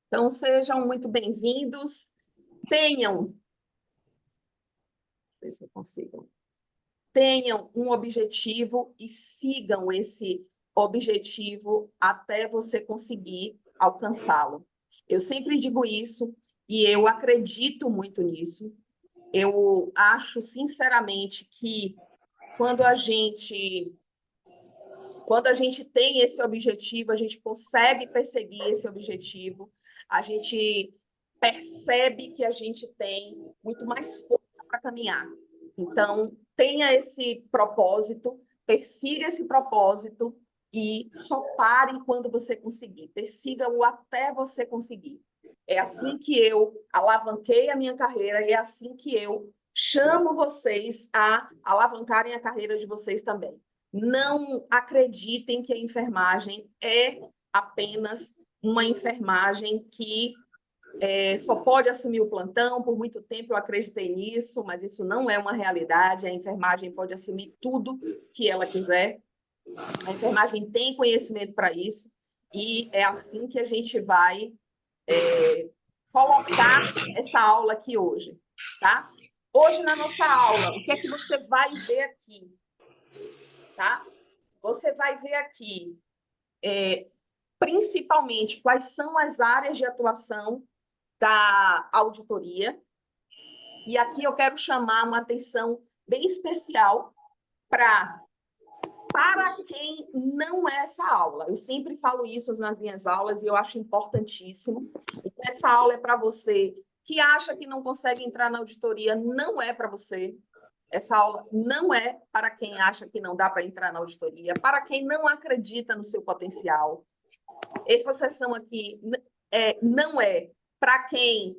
Então, sejam muito bem-vindos. Tenham, ver se eu consigo, tenham um objetivo e sigam esse objetivo até você conseguir alcançá-lo. Eu sempre digo isso e eu acredito muito nisso. Eu acho, sinceramente, que quando a gente tem esse objetivo, a gente consegue perseguir esse objetivo, a gente percebe que a gente tem muito mais força para caminhar. Então, tenha esse propósito, persiga esse propósito e só pare quando você conseguir. Persiga-o até você conseguir. É assim que eu alavanquei a minha carreira e é assim que eu chamo vocês a alavancarem a carreira de vocês também. Não acreditem que a enfermagem é apenas uma enfermagem que só pode assumir o plantão. Por muito tempo eu acreditei nisso, mas isso não é uma realidade. A enfermagem pode assumir tudo que ela quiser. A enfermagem tem conhecimento para isso e é assim que a gente vai colocar essa aula aqui hoje, tá? Hoje, na nossa aula, o que é que você vai ver aqui, tá? Você vai ver aqui, principalmente, quais são as áreas de atuação da auditoria. E aqui eu quero chamar uma atenção bem especial para quem não é essa aula. Eu sempre falo isso nas minhas aulas e eu acho importantíssimo. Então, essa aula é para você que acha que não consegue entrar na auditoria, não é para você. Essa aula não é para quem acha que não dá para entrar na auditoria, para quem não acredita no seu potencial. Essa sessão aqui não é para quem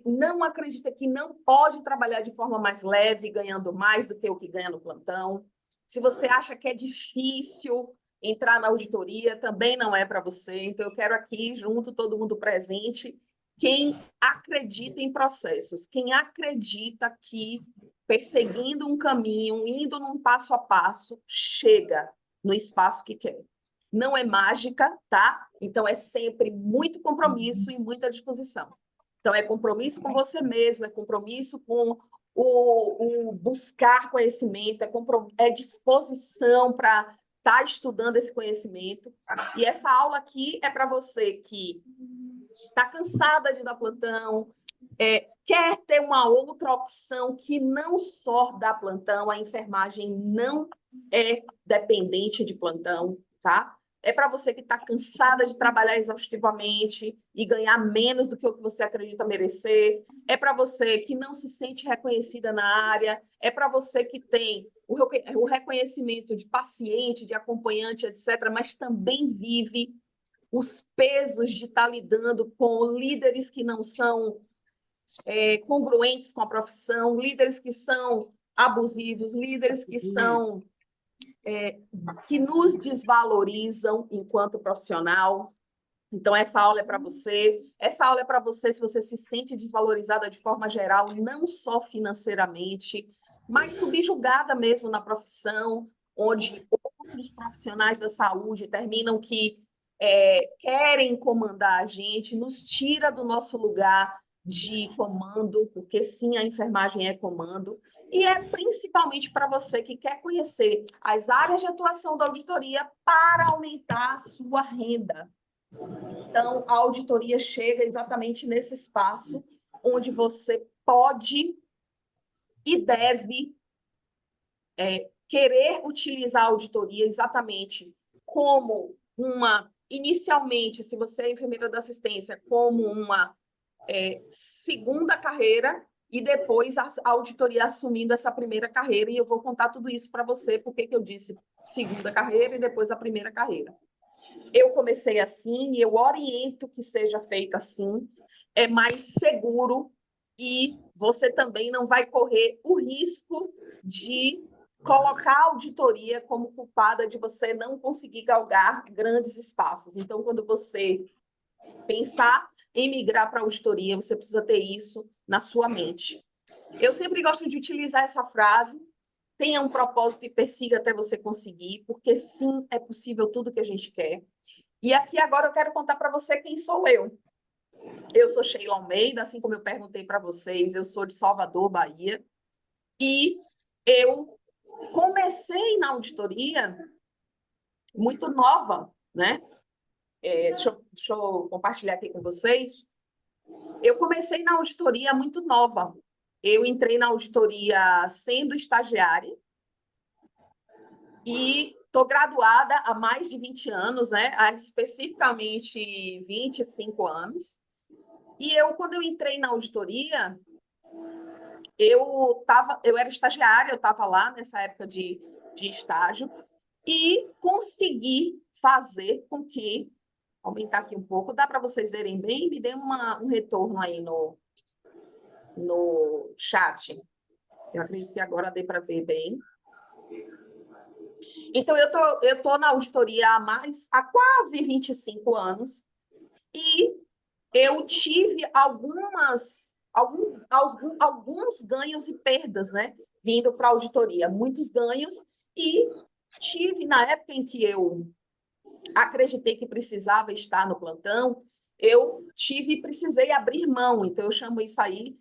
não acredita que não pode trabalhar de forma mais leve, ganhando mais do que o que ganha no plantão. Se você acha que é difícil entrar na auditoria, também não é para você. Então, eu quero aqui, junto, todo mundo presente, quem acredita em processos, quem acredita que perseguindo um caminho, indo num passo a passo, chega no espaço que quer. Não é mágica, tá? Então, é sempre muito compromisso e muita disposição. Então, é compromisso com você mesmo, é compromisso com o buscar conhecimento, é disposição para estar estudando esse conhecimento. E essa aula aqui é para você que está cansada de dar plantão, quer ter uma outra opção que não só dá plantão. A enfermagem não é dependente de plantão, tá? É para você que está cansada de trabalhar exaustivamente e ganhar menos do que o que você acredita merecer. É para você que não se sente reconhecida na área. É para você que tem o reconhecimento de paciente, de acompanhante, etc., mas também vive os pesos de estar lidando com líderes que não são congruentes com a profissão, líderes que são abusivos, líderes que são que nos desvalorizam enquanto profissional. Então, essa aula é para você. Essa aula é para você se você se sente desvalorizada de forma geral, não só financeiramente, mas subjugada mesmo na profissão, onde outros profissionais da saúde terminam que querem comandar a gente, nos tira do nosso lugar de comando, porque sim, a enfermagem é comando, e é principalmente para você que quer conhecer as áreas de atuação da auditoria para aumentar a sua renda. Então, a auditoria chega exatamente nesse espaço onde você pode e deve querer utilizar a auditoria exatamente como inicialmente, se você é enfermeira da assistência, como uma segunda carreira, e depois a auditoria assumindo essa primeira carreira. E eu vou contar tudo isso para você, porque eu disse segunda carreira e depois a primeira carreira. Eu comecei assim e eu oriento que seja feito assim. É mais seguro e você também não vai correr o risco de colocar a auditoria como culpada de você não conseguir galgar grandes espaços. Então, quando você pensar em migrar para a auditoria, você precisa ter isso na sua mente. Eu sempre gosto de utilizar essa frase: tenha um propósito e persiga até você conseguir, porque sim, é possível tudo que a gente quer. E aqui agora eu quero contar para você quem sou eu. Eu sou Sheila Almeida, assim como eu perguntei para vocês, eu sou de Salvador, Bahia, e eu comecei na auditoria muito nova, né? Deixa eu compartilhar aqui com vocês. Eu comecei na auditoria muito nova. Eu entrei na auditoria sendo estagiária e estou graduada há mais de 20 anos, né? Há especificamente 25 anos. E quando eu entrei na auditoria, eu era estagiária, eu estava lá nessa época de estágio, e consegui fazer com que, aumentar aqui um pouco, dá para vocês verem bem? Me dê um retorno aí no chat. Eu acredito que agora dê para ver bem. Então, eu tô na auditoria há quase 25 anos, e eu tive alguns ganhos e perdas, né? Vindo para a auditoria. Muitos ganhos, e tive, na época em que eu acreditei que precisava estar no plantão, eu precisei abrir mão. Então, eu chamo isso aí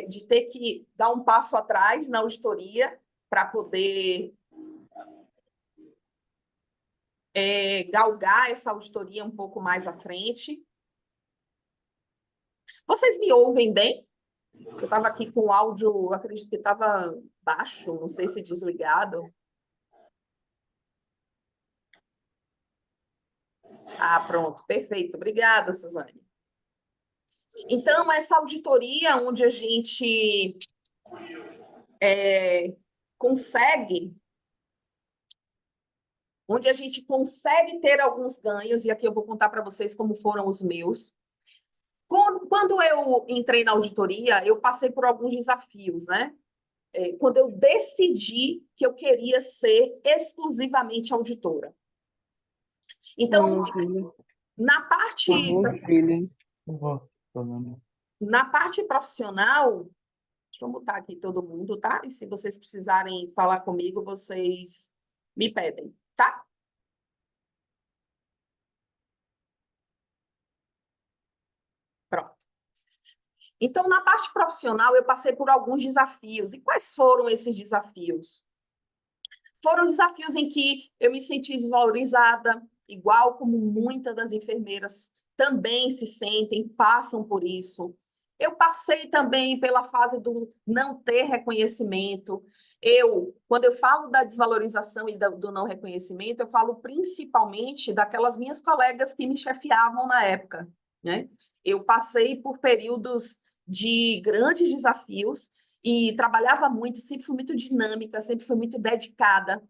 de ter que dar um passo atrás na auditoria para poder galgar essa auditoria um pouco mais à frente. Vocês me ouvem bem? Eu estava aqui com o áudio, acredito que estava baixo, não sei se desligado. Ah, pronto, perfeito. Obrigada, Suzane. Então, essa auditoria onde a gente consegue ter alguns ganhos, e aqui eu vou contar para vocês como foram os meus. Quando eu entrei na auditoria, eu passei por alguns desafios, né? Quando eu decidi que eu queria ser exclusivamente auditora. Então, na parte profissional, deixa eu mutar aqui todo mundo, tá? E se vocês precisarem falar comigo, vocês me pedem, tá? Pronto. Então, na parte profissional, eu passei por alguns desafios. E quais foram esses desafios? Foram desafios em que eu me senti desvalorizada, igual como muitas das enfermeiras também se sentem, passam por isso. Eu passei também pela fase do não ter reconhecimento. Quando eu falo da desvalorização e do não reconhecimento, eu falo principalmente daquelas minhas colegas que me chefiavam na época, né? Eu passei por períodos de grandes desafios e trabalhava muito, sempre fui muito dinâmica, sempre fui muito dedicada.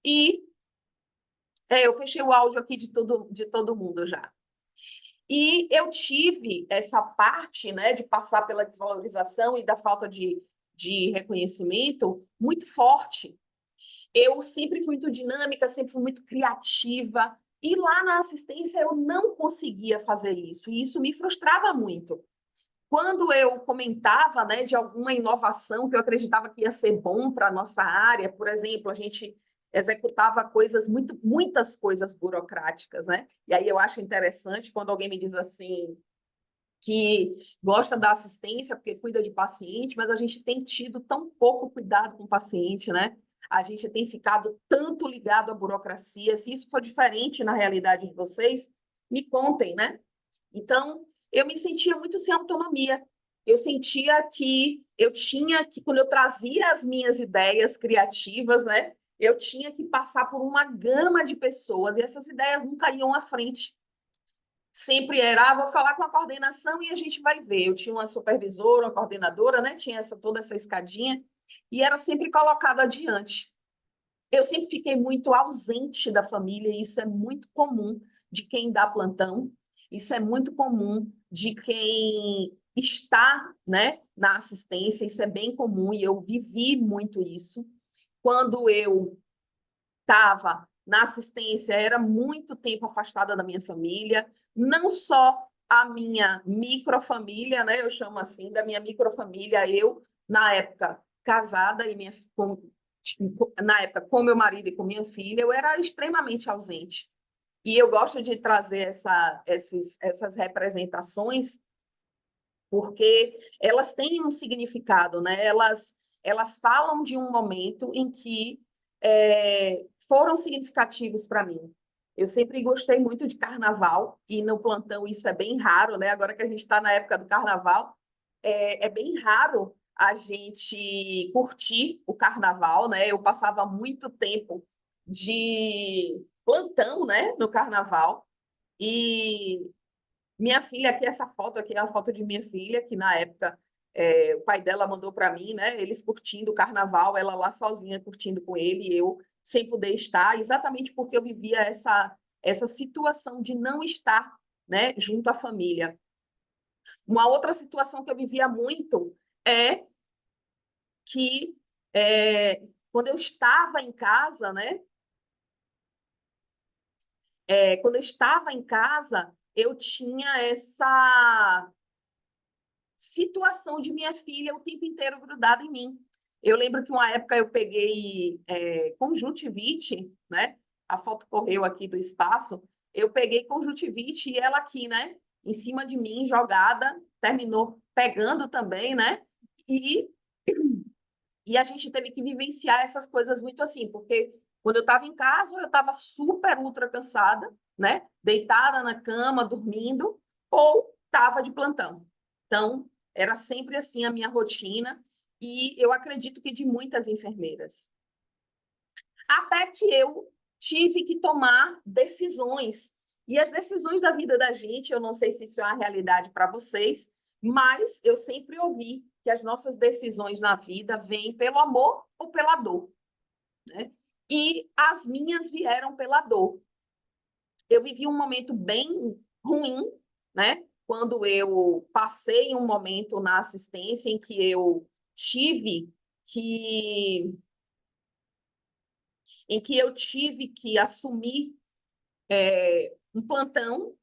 E eu fechei o áudio aqui de todo mundo já. E eu tive essa parte, né, de passar pela desvalorização e da falta de reconhecimento muito forte. Eu sempre fui muito dinâmica, sempre fui muito criativa, e lá na assistência eu não conseguia fazer isso, e isso me frustrava muito. Quando eu comentava, né, de alguma inovação que eu acreditava que ia ser bom para a nossa área, por exemplo, a gente executava muitas coisas burocráticas, né? E aí eu acho interessante quando alguém me diz assim que gosta da assistência porque cuida de paciente, mas a gente tem tido tão pouco cuidado com o paciente, né? A gente tem ficado tanto ligado à burocracia. Se isso for diferente na realidade de vocês, me contem, né? Então, eu me sentia muito sem autonomia. Eu sentia que quando eu trazia as minhas ideias criativas, né, eu tinha que passar por uma gama de pessoas, e essas ideias nunca iam à frente. Sempre vou falar com a coordenação e a gente vai ver. Eu tinha uma supervisora, uma coordenadora, né, tinha toda essa escadinha, e era sempre colocado adiante. Eu sempre fiquei muito ausente da família, e isso é muito comum de quem dá plantão, isso é muito comum de quem está, né, na assistência, isso é bem comum, e eu vivi muito isso. Quando eu estava na assistência, era muito tempo afastada da minha família, não só a minha microfamília, né, eu chamo assim, da minha microfamília, eu, na época, casada, e na época, com meu marido e com minha filha, eu era extremamente ausente. E eu gosto de trazer essas representações porque elas têm um significado, né? Elas falam de um momento em que foram significativos para mim. Eu sempre gostei muito de carnaval, e no plantão isso é bem raro, né? Agora que a gente está na época do carnaval, é bem raro a gente curtir o carnaval, né? Eu passava muito tempo de plantão, né, no carnaval, e minha filha, aqui, essa foto aqui é a foto de minha filha, que na época o pai dela mandou para mim, né? Eles curtindo o carnaval, ela lá sozinha curtindo com ele, e eu sem poder estar, exatamente porque eu vivia essa situação de não estar, né, junto à família. Uma outra situação que eu vivia muito é que quando eu estava em casa, né? Quando eu estava em casa, eu tinha essa situação de minha filha o tempo inteiro grudada em mim. Eu lembro que uma época eu peguei conjuntivite, né? A foto correu aqui do espaço. Eu peguei conjuntivite e ela aqui, né? Em cima de mim, jogada, terminou pegando também, né? E, e a gente teve que vivenciar essas coisas muito assim, porque quando eu estava em casa, eu estava super ultra cansada, né? Deitada na cama, dormindo, ou estava de plantão. Então, era sempre assim a minha rotina, e eu acredito que de muitas enfermeiras. Até que eu tive que tomar decisões. E as decisões da vida da gente, eu não sei se isso é uma realidade para vocês, mas eu sempre ouvi que as nossas decisões na vida vêm pelo amor ou pela dor, né? E as minhas vieram pela dor. Eu vivi um momento bem ruim, né? Quando eu passei um momento na assistência em que eu tive que assumir um plantão.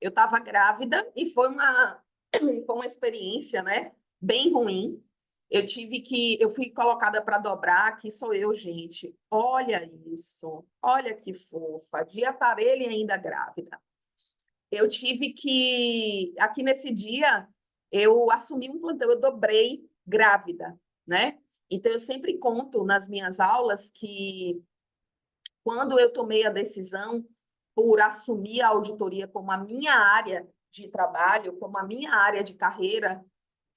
Eu estava grávida e foi uma experiência, né, bem ruim. Eu fui colocada para dobrar, aqui sou eu, gente. Olha isso, olha que fofa, de aparelho e ainda grávida. Eu tive que, aqui nesse dia, eu assumi um plantão, eu dobrei grávida, né? Então, eu sempre conto nas minhas aulas que quando eu tomei a decisão por assumir a auditoria como a minha área de trabalho, como a minha área de carreira,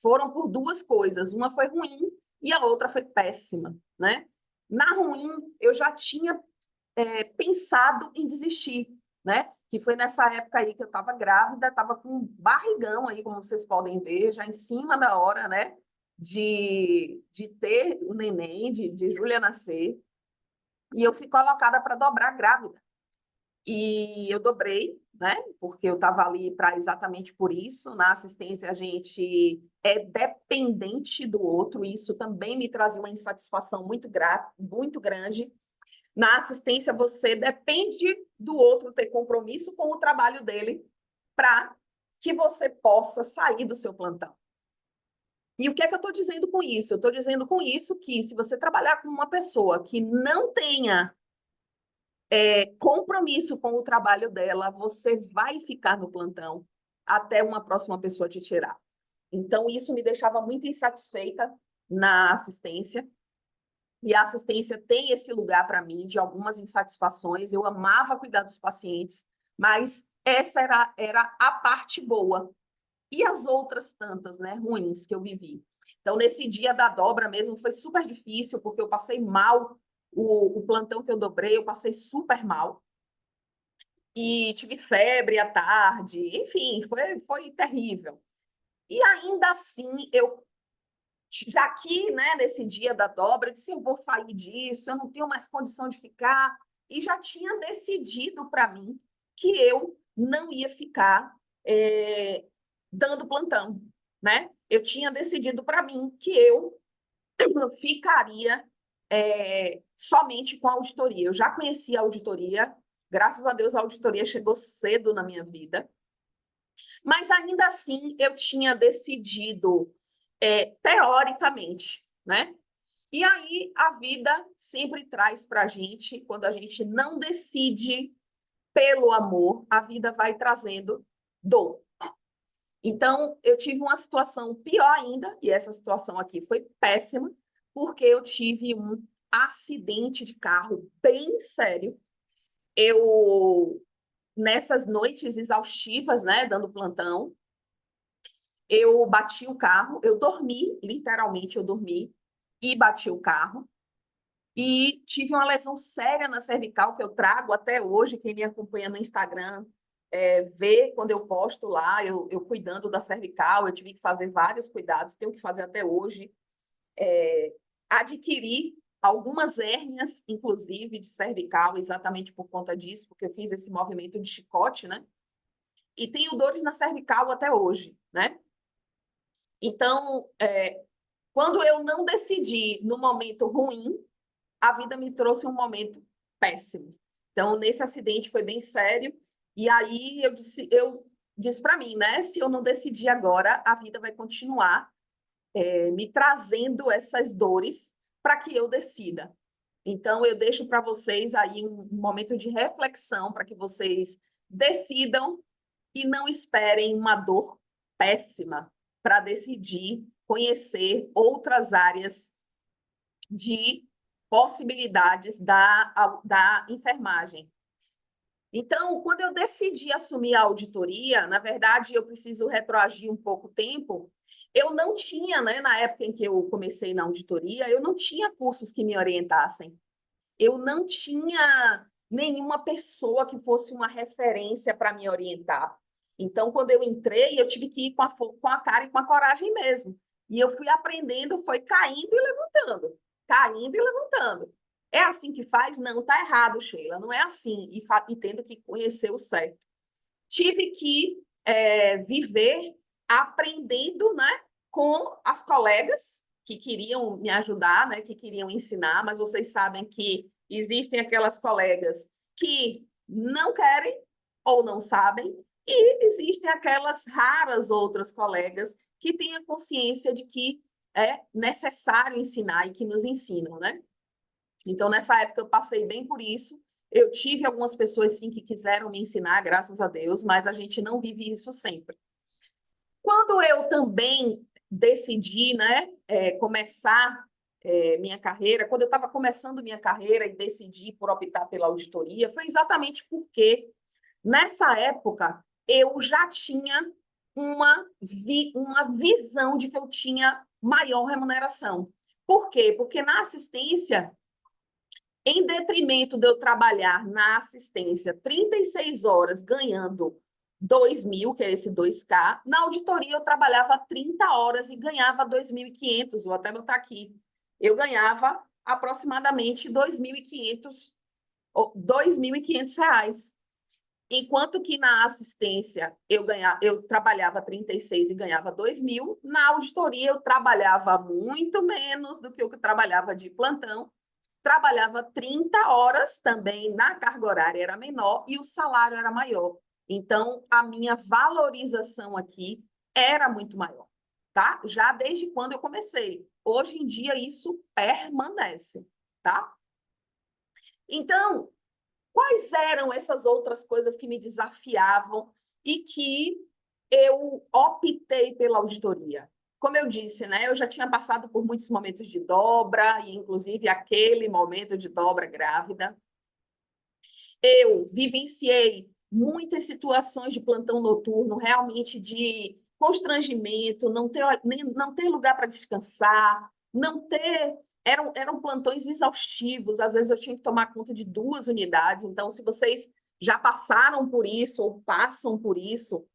foram por duas coisas. Uma foi ruim e a outra foi péssima, né? Na ruim, eu já tinha pensado em desistir, né? Que foi nessa época aí que eu estava grávida, estava com um barrigão aí, como vocês podem ver, já em cima da hora, né? De ter o neném, de Júlia nascer. E eu fui colocada para dobrar grávida. E eu dobrei, né? Porque eu estava ali para exatamente por isso. Na assistência, a gente é dependente do outro, e isso também me trazia uma insatisfação muito grande. Na assistência, você depende do outro ter compromisso com o trabalho dele para que você possa sair do seu plantão. E o que é que eu estou dizendo com isso? Eu estou dizendo com isso que se você trabalhar com uma pessoa que não tenha compromisso com o trabalho dela, você vai ficar no plantão até uma próxima pessoa te tirar. Então, isso me deixava muito insatisfeita na assistência. E a assistência tem esse lugar para mim de algumas insatisfações. Eu amava cuidar dos pacientes, mas essa era a parte boa. E as outras tantas, né, ruins que eu vivi. Então, nesse dia da dobra mesmo, foi super difícil, porque eu passei mal. O plantão que eu dobrei, eu passei super mal. E tive febre à tarde. Enfim, foi terrível. E ainda assim, eu já aqui, né, nesse dia da dobra, eu disse, eu vou sair disso, eu não tenho mais condição de ficar, e já tinha decidido para mim que eu não ia ficar dando plantão, né? Eu tinha decidido para mim que eu ficaria somente com a auditoria. Eu já conhecia a auditoria, graças a Deus a auditoria chegou cedo na minha vida, mas ainda assim eu tinha decidido teoricamente, né, E aí a vida sempre traz para a gente, quando a gente não decide pelo amor, a vida vai trazendo dor. Então, eu tive uma situação pior ainda, e essa situação aqui foi péssima, porque eu tive um acidente de carro bem sério. Eu, nessas noites exaustivas, né, dando plantão, eu bati o carro, eu dormi, literalmente eu dormi, e bati o carro, e tive uma lesão séria na cervical, que eu trago até hoje, quem me acompanha no Instagram vê quando eu posto lá, eu cuidando da cervical, eu tive que fazer vários cuidados, tenho que fazer até hoje. Adquiri algumas hérnias, inclusive, de cervical, exatamente por conta disso, porque eu fiz esse movimento de chicote, né? E tenho dores na cervical até hoje, né? Então, quando eu não decidi no momento ruim, a vida me trouxe um momento péssimo. Então, nesse acidente foi bem sério. E aí eu disse para mim, né? Se eu não decidir agora, a vida vai continuar me trazendo essas dores para que eu decida. Então, eu deixo para vocês aí um momento de reflexão para que vocês decidam e não esperem uma dor péssima para decidir conhecer outras áreas de possibilidades da enfermagem. Então, quando eu decidi assumir a auditoria, na verdade, eu preciso retroagir um pouco o tempo. Eu não tinha, né, na época em que eu comecei na auditoria, eu não tinha cursos que me orientassem. Eu não tinha nenhuma pessoa que fosse uma referência para me orientar. Então, quando eu entrei, eu tive que ir com a cara e com a coragem mesmo. E eu fui aprendendo, foi caindo e levantando, caindo e levantando. É assim que faz? Não, tá errado, Sheila. Não é assim. E tendo que conhecer o certo. Tive que viver aprendendo, né, com as colegas que queriam me ajudar, né, que queriam ensinar, mas vocês sabem que existem aquelas colegas que não querem ou não sabem, e existem aquelas raras outras colegas que têm a consciência de que é necessário ensinar e que nos ensinam, né? Então, nessa época, eu passei bem por isso. Eu tive algumas pessoas, sim, que quiseram me ensinar, graças a Deus, mas a gente não vive isso sempre. Quando eu também decidi, né, começar minha carreira, quando eu estava começando minha carreira e decidi por optar pela auditoria, foi exatamente porque, nessa época, eu já tinha uma visão de que eu tinha maior remuneração. Por quê? Porque na assistência, em detrimento de eu trabalhar na assistência 36 horas ganhando 2.000, que é esse 2K, na auditoria eu trabalhava 30 horas e ganhava 2.500, vou até botar aqui. Eu ganhava aproximadamente 2.500 reais. Enquanto que na assistência eu trabalhava 36 e ganhava 2.000, na auditoria eu trabalhava muito menos do que eu que trabalhava de plantão, trabalhava 30 horas também, na carga horária era menor e o salário era maior. Então, a minha valorização aqui era muito maior, tá? Já desde quando eu comecei. Hoje em dia, isso permanece, tá? Então, quais eram essas outras coisas que me desafiavam e que eu optei pela auditoria? Como eu disse, né, eu já tinha passado por muitos momentos de dobra, e inclusive aquele momento de dobra grávida. Eu vivenciei muitas situações de plantão noturno, realmente de constrangimento, não ter lugar para descansar, não ter. Eram plantões exaustivos, às vezes eu tinha que tomar conta de 2 unidades. Então, se vocês já passaram por isso ou passam por isso,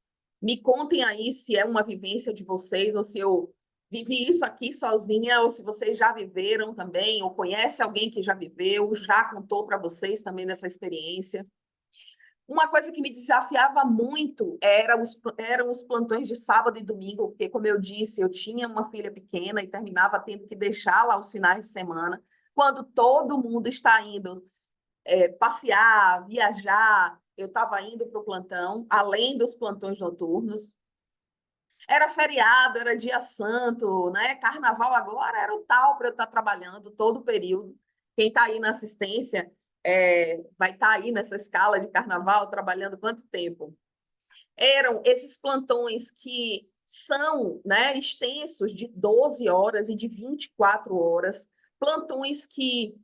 me contem aí se é uma vivência de vocês ou se eu vivi isso aqui sozinha ou se vocês já viveram também ou conhece alguém que já viveu, já contou para vocês também dessa experiência. Uma coisa que me desafiava muito eram os plantões de sábado e domingo, porque, como eu disse, eu tinha uma filha pequena e terminava tendo que deixá-la aos finais de semana, quando todo mundo está indo passear, viajar, eu estava indo para o plantão, além dos plantões noturnos. Era feriado, era dia santo, né? Carnaval agora era o tal para eu estar trabalhando todo o período. Quem está aí na assistência vai estar aí nessa escala de carnaval trabalhando quanto tempo? Eram esses plantões que são, né, extensos de 12 horas e de 24 horas, plantões que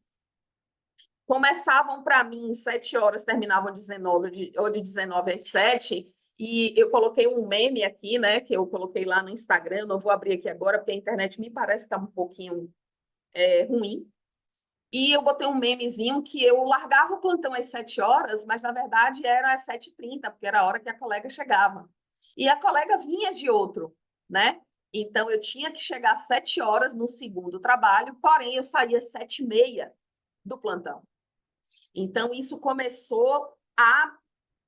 começavam para mim 7 horas, terminavam 19, ou de 19 às 7, e eu coloquei um meme aqui, né, que eu coloquei lá no Instagram, eu não vou abrir aqui agora, porque a internet me parece estar um pouquinho ruim, e eu botei um memezinho que eu largava o plantão às 7 horas, mas na verdade era às 7h30, porque era a hora que a colega chegava. E a colega vinha de outro, né? Então eu tinha que chegar às 7 horas no segundo trabalho, porém eu saía às 7h30 do plantão. Então isso começou a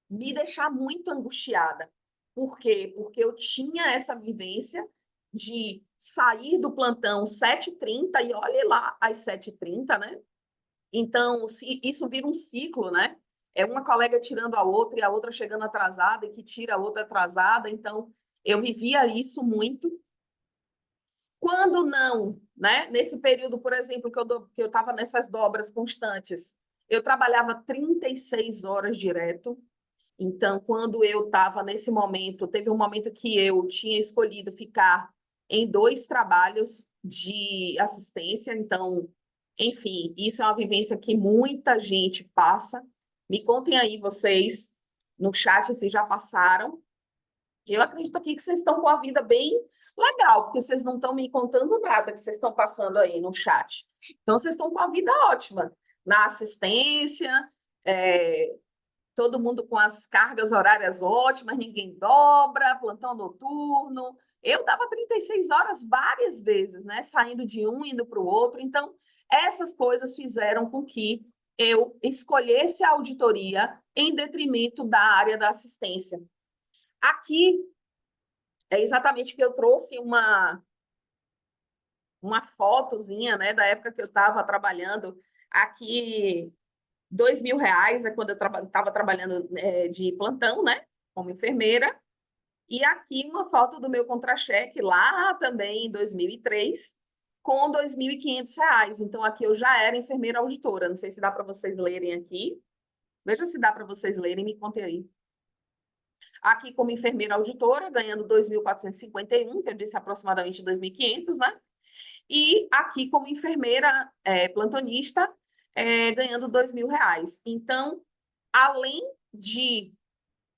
me deixar muito angustiada. Por quê? Porque eu tinha essa vivência de sair do plantão 7h30 e olhe lá às 7h30, né? Então, isso vira um ciclo, né? É uma colega tirando a outra e a outra chegando atrasada e que tira a outra atrasada. Então, eu vivia isso muito. Quando não, né? Nesse período, por exemplo, que eu estava nessas dobras constantes, eu trabalhava 36 horas direto. Então, quando eu estava nesse momento, teve um momento que eu tinha escolhido ficar em 2 trabalhos de assistência. Então, enfim, isso é uma vivência que muita gente passa. Me contem aí vocês no chat se já passaram. Eu acredito aqui que vocês estão com a vida bem legal, porque vocês não estão me contando nada que vocês estão passando aí no chat. Então, vocês estão com a vida ótima na assistência, é, todo mundo com as cargas horárias ótimas, ninguém dobra, plantão noturno. Eu dava 36 horas várias vezes, né? Saindo de um, indo para o outro. Então, essas coisas fizeram com que eu escolhesse a auditoria em detrimento da área da assistência. Aqui é exatamente que eu trouxe uma fotozinha, né, da época que eu estava trabalhando aqui. R$ 2.000 é quando eu estava trabalhando de plantão, né? Como enfermeira. E aqui uma foto do meu contra-cheque lá também em 2003, com R$ 2.500. Então aqui eu já era enfermeira auditora. Não sei se dá para vocês lerem aqui. Veja se dá para vocês lerem, me contem aí. Aqui como enfermeira auditora, ganhando 2.451, que eu disse aproximadamente 2.500, né? E aqui como enfermeira plantonista, ganhando R$ 2.000. Então, além de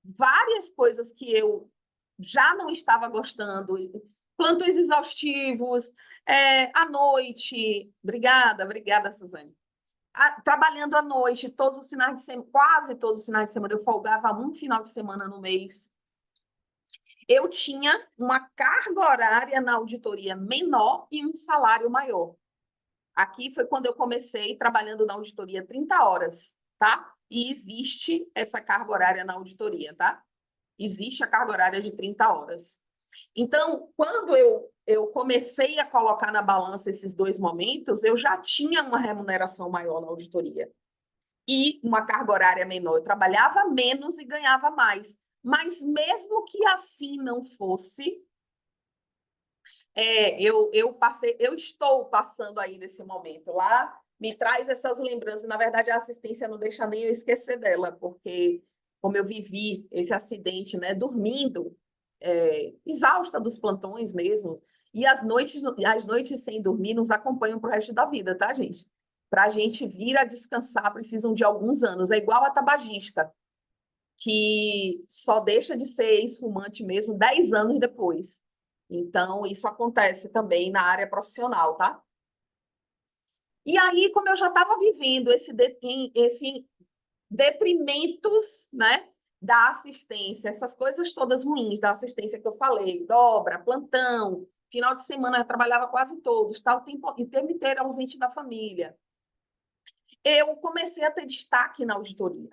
várias coisas que eu já não estava gostando, plantões exaustivos, à noite, obrigada, Suzane. Trabalhando à noite, todos os finais de semana, quase todos os finais de semana, eu folgava um final de semana no mês. Eu tinha uma carga horária na auditoria menor e um salário maior. Aqui foi quando eu comecei trabalhando na auditoria 30 horas, tá? E existe essa carga horária na auditoria, tá? Existe a carga horária de 30 horas. Então, quando eu comecei a colocar na balança esses 2 momentos, eu já tinha uma remuneração maior na auditoria e uma carga horária menor. Eu trabalhava menos e ganhava mais. Mas mesmo que assim não fosse, eu estou passando aí nesse momento lá, me traz essas lembranças. Na verdade, a assistência não deixa nem eu esquecer dela, porque como eu vivi esse acidente, né, dormindo, exausta dos plantões mesmo, e as noites sem dormir nos acompanham para o resto da vida, tá, gente? Para a gente vir a descansar, precisam de alguns anos. É igual a tabagista, que só deixa de ser ex-fumante mesmo 10 anos depois. Então, isso acontece também na área profissional, tá? E aí, como eu já estava vivendo esse detrimentos, né, da assistência, essas coisas todas ruins da assistência que eu falei, dobra, plantão, final de semana eu trabalhava quase todos, tal, o tempo inteiro ausente da família. Eu comecei a ter destaque na auditoria.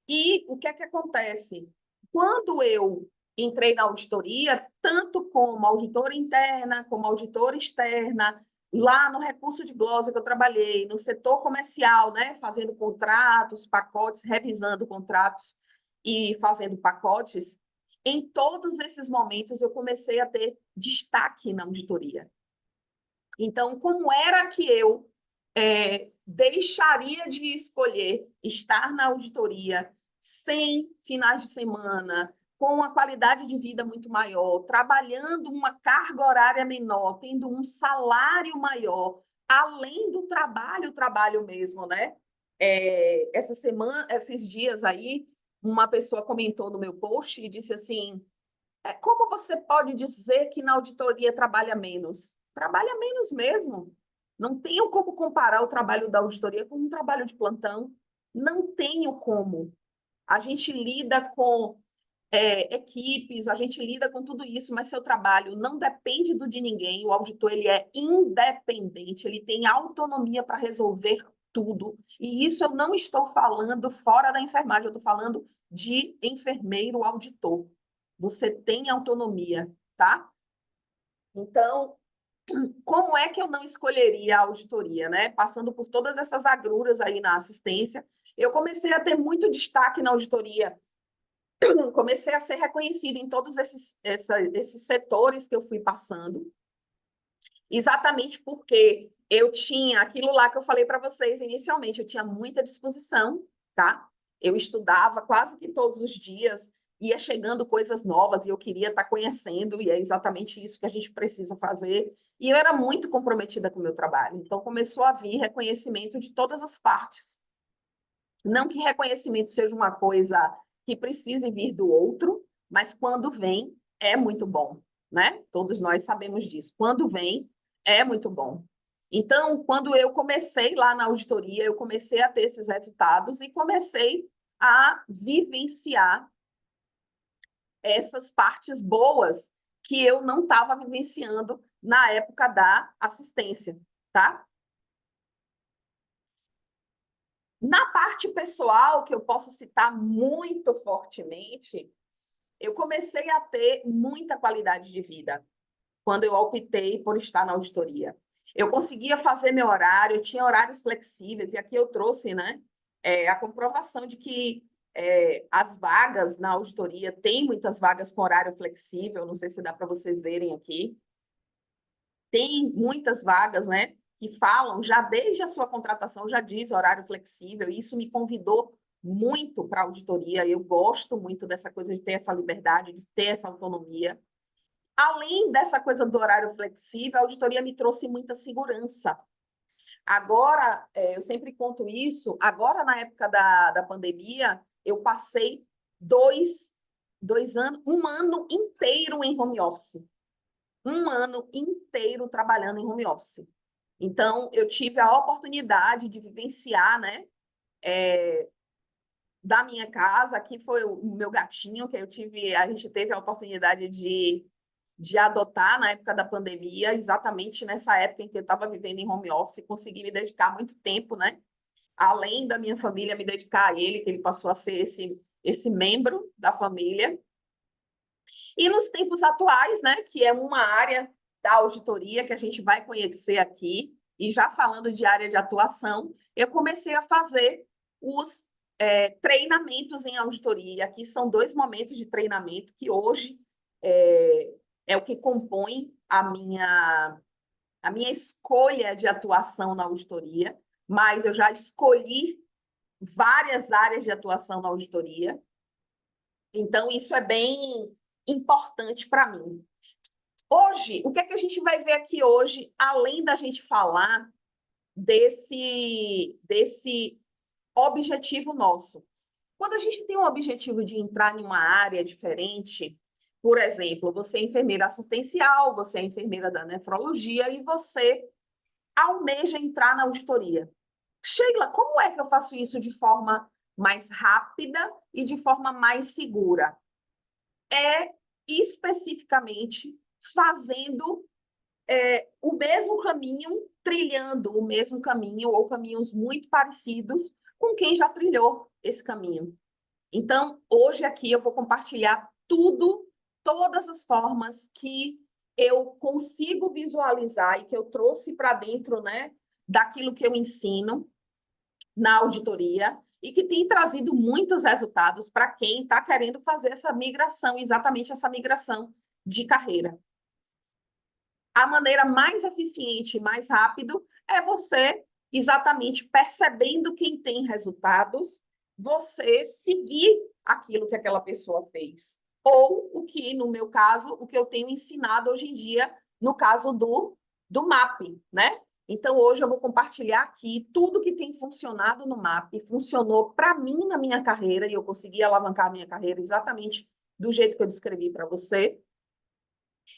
E o que é que acontece? Quando eu entrei na auditoria, tanto como auditora interna, como auditora externa, lá no recurso de glosa que eu trabalhei, no setor comercial, né, fazendo contratos, pacotes, revisando contratos e fazendo pacotes, em todos esses momentos eu comecei a ter destaque na auditoria. Então, como era que eu deixaria de escolher estar na auditoria sem finais de semana, com a qualidade de vida muito maior, trabalhando uma carga horária menor, tendo um salário maior, além do trabalho, o trabalho mesmo, né? Essa semana, esses dias aí, uma pessoa comentou no meu post e disse assim: como você pode dizer que na auditoria trabalha menos? Trabalha menos mesmo. Não tenho como comparar o trabalho da auditoria com um trabalho de plantão. Não tenho como. A gente lida com equipes, a gente lida com tudo isso, mas seu trabalho não depende do de ninguém. O auditor ele é independente, ele tem autonomia para resolver tudo. E isso eu não estou falando fora da enfermagem, eu estou falando de enfermeiro auditor. Você tem autonomia, tá? Então, como é que eu não escolheria a auditoria, né? Passando por todas essas agruras aí na assistência, eu comecei a ter muito destaque na auditoria, comecei a ser reconhecida em todos esses setores que eu fui passando, exatamente porque eu tinha aquilo lá que eu falei para vocês inicialmente, eu tinha muita disposição, tá? Eu estudava quase que todos os dias, ia chegando coisas novas e eu queria estar conhecendo, e é exatamente isso que a gente precisa fazer. E eu era muito comprometida com o meu trabalho, então começou a vir reconhecimento de todas as partes. Não que reconhecimento seja uma coisa que precise vir do outro, mas quando vem, é muito bom, né? Todos nós sabemos disso. Quando vem, é muito bom. Então, quando eu comecei lá na auditoria, eu comecei a ter esses resultados e comecei a vivenciar essas partes boas que eu não estava vivenciando na época da assistência, tá? Na parte pessoal, que eu posso citar muito fortemente, eu comecei a ter muita qualidade de vida quando eu optei por estar na auditoria. Eu conseguia fazer meu horário, eu tinha horários flexíveis, e aqui eu trouxe, né, a comprovação de que as vagas na auditoria, tem muitas vagas com horário flexível, não sei se dá para vocês verem aqui. Tem muitas vagas, né, que falam, já desde a sua contratação, já diz horário flexível, e isso me convidou muito para a auditoria. Eu gosto muito dessa coisa de ter essa liberdade, de ter essa autonomia. Além dessa coisa do horário flexível, a auditoria me trouxe muita segurança. Agora, eu sempre conto isso, agora na época da pandemia, eu passei dois anos, um ano inteiro em home office. Um ano inteiro trabalhando em home office. Então, eu tive a oportunidade de vivenciar, né, da minha casa. Aqui foi o meu gatinho, que a gente teve a oportunidade de adotar na época da pandemia, exatamente nessa época em que eu estava vivendo em home office, consegui me dedicar muito tempo, né? Além da minha família, me dedicar a ele, que ele passou a ser esse membro da família. E nos tempos atuais, né, que é uma área da auditoria que a gente vai conhecer aqui, e já falando de área de atuação, eu comecei a fazer os treinamentos em auditoria. Aqui são 2 momentos de treinamento que hoje é o que compõe a minha escolha de atuação na auditoria, mas eu já escolhi várias áreas de atuação na auditoria, então isso é bem importante para mim. Hoje, o que é que a gente vai ver aqui hoje, além da gente falar desse objetivo nosso? Quando a gente tem um objetivo de entrar em uma área diferente, por exemplo, você é enfermeira assistencial, você é enfermeira da nefrologia e você almeja entrar na auditoria. Sheila, como é que eu faço isso de forma mais rápida e de forma mais segura? É especificamente fazendo o mesmo caminho, trilhando o mesmo caminho ou caminhos muito parecidos com quem já trilhou esse caminho. Então, hoje aqui eu vou compartilhar tudo, todas as formas que eu consigo visualizar e que eu trouxe para dentro, né, daquilo que eu ensino na auditoria. e que tem trazido muitos resultados para quem está querendo fazer essa migração, exatamente essa migração de carreira. A maneira mais eficiente e mais rápido é você exatamente percebendo quem tem resultados, você seguir aquilo que aquela pessoa fez. Ou o que, no meu caso, o que eu tenho ensinado hoje em dia, no caso do MAP, né? Então, hoje eu vou compartilhar aqui tudo que tem funcionado no MAP, funcionou para mim na minha carreira, e eu consegui alavancar a minha carreira exatamente do jeito que eu descrevi para você.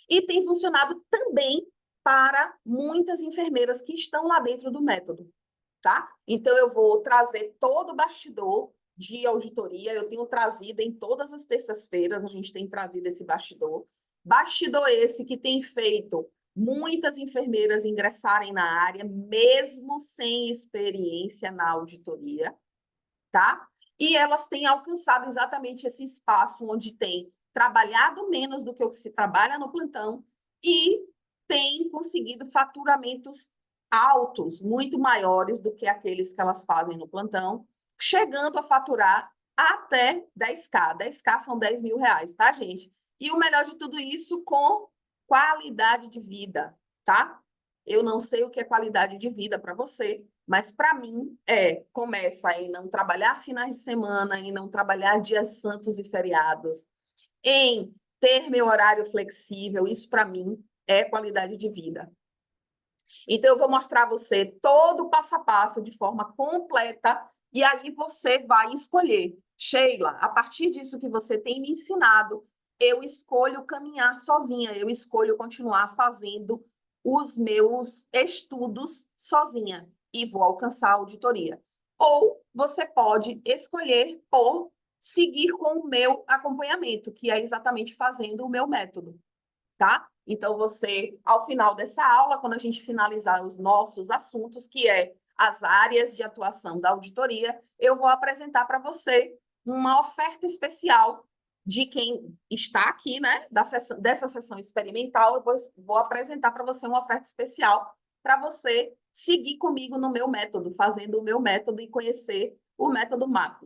E tem funcionado também para muitas enfermeiras que estão lá dentro do método, tá? Então, eu vou trazer todo o bastidor de auditoria, eu tenho trazido em todas as terças-feiras, a gente tem trazido esse bastidor. Bastidor esse que tem feito muitas enfermeiras ingressarem na área, mesmo sem experiência na auditoria, tá? E elas têm alcançado exatamente esse espaço onde tem trabalhado menos do que o que se trabalha no plantão e tem conseguido faturamentos altos, muito maiores do que aqueles que elas fazem no plantão, chegando a faturar até 10K. 10K são 10 mil reais, tá, gente? E o melhor de tudo isso com qualidade de vida, tá? Eu não sei o que é qualidade de vida para você, mas para mim começa em não trabalhar finais de semana, em não trabalhar dias santos e feriados, em ter meu horário flexível, isso para mim é qualidade de vida. Então, eu vou mostrar a você todo o passo a passo de forma completa, e aí você vai escolher. Sheila, a partir disso que você tem me ensinado, eu escolho caminhar sozinha, eu escolho continuar fazendo os meus estudos sozinha e vou alcançar a auditoria. Ou você pode escolher por seguir com o meu acompanhamento, que é exatamente fazendo o meu método, tá? Então, você, ao final dessa aula, quando a gente finalizar os nossos assuntos, que é as áreas de atuação da auditoria, eu vou apresentar para você uma oferta especial de quem está aqui, né, dessa sessão experimental. Eu vou apresentar para você uma oferta especial para você seguir comigo no meu método, fazendo o meu método e conhecer o método MAP.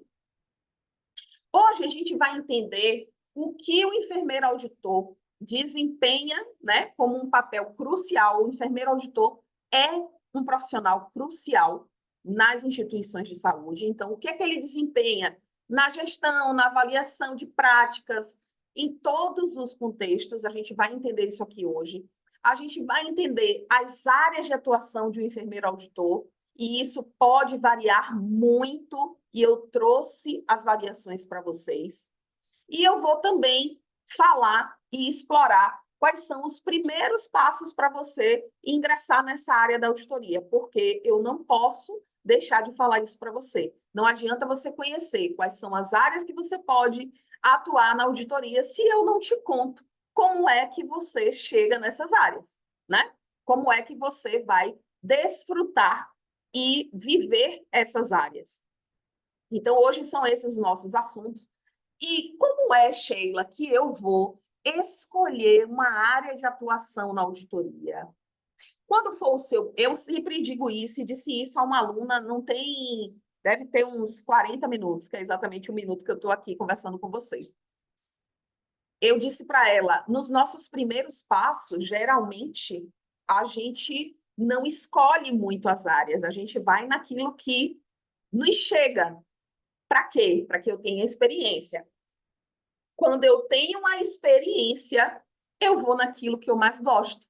Hoje a gente vai entender o que o enfermeiro auditor desempenha, né, como um papel crucial. O enfermeiro auditor é um profissional crucial nas instituições de saúde. Então, o que é que ele desempenha na gestão, na avaliação de práticas, em todos os contextos? A gente vai entender isso aqui hoje. A gente vai entender as áreas de atuação de um enfermeiro auditor, e isso pode variar muito, e eu trouxe as variações para vocês. E eu vou também falar e explorar quais são os primeiros passos para você ingressar nessa área da auditoria, porque eu não posso deixar de falar isso para você. Não adianta você conhecer quais são as áreas que você pode atuar na auditoria se eu não te conto como é que você chega nessas áreas, né? Como é que você vai desfrutar e viver essas áreas. Então, hoje são esses os nossos assuntos. E como é, Sheila, que eu vou escolher uma área de atuação na auditoria? Quando for o seu... Eu sempre digo isso e disse isso a uma aluna, não tem... Deve ter uns 40 minutos, que é exatamente o minuto que eu estou aqui conversando com vocês. Eu disse para ela, nos nossos primeiros passos, geralmente, a gente não escolhe muito as áreas, a gente vai naquilo que nos chega. Para quê? Para que eu tenha experiência. Quando eu tenho a experiência, eu vou naquilo que eu mais gosto.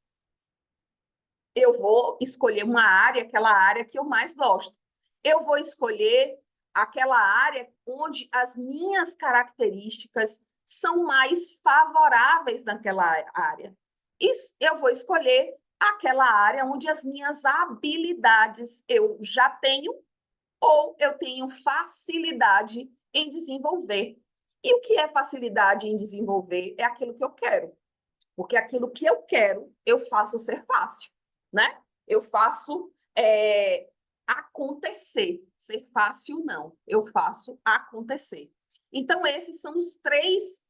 Eu vou escolher uma área, aquela área que eu mais gosto. Eu vou escolher aquela área onde as minhas características são mais favoráveis naquela área. E eu vou escolher aquela área onde as minhas habilidades eu já tenho ou eu tenho facilidade em desenvolver. E o que é facilidade em desenvolver? É aquilo que eu quero. Porque aquilo que eu quero, eu faço ser fácil, né? Eu faço acontecer. Ser fácil, não. Eu faço acontecer. Então, esses são os três,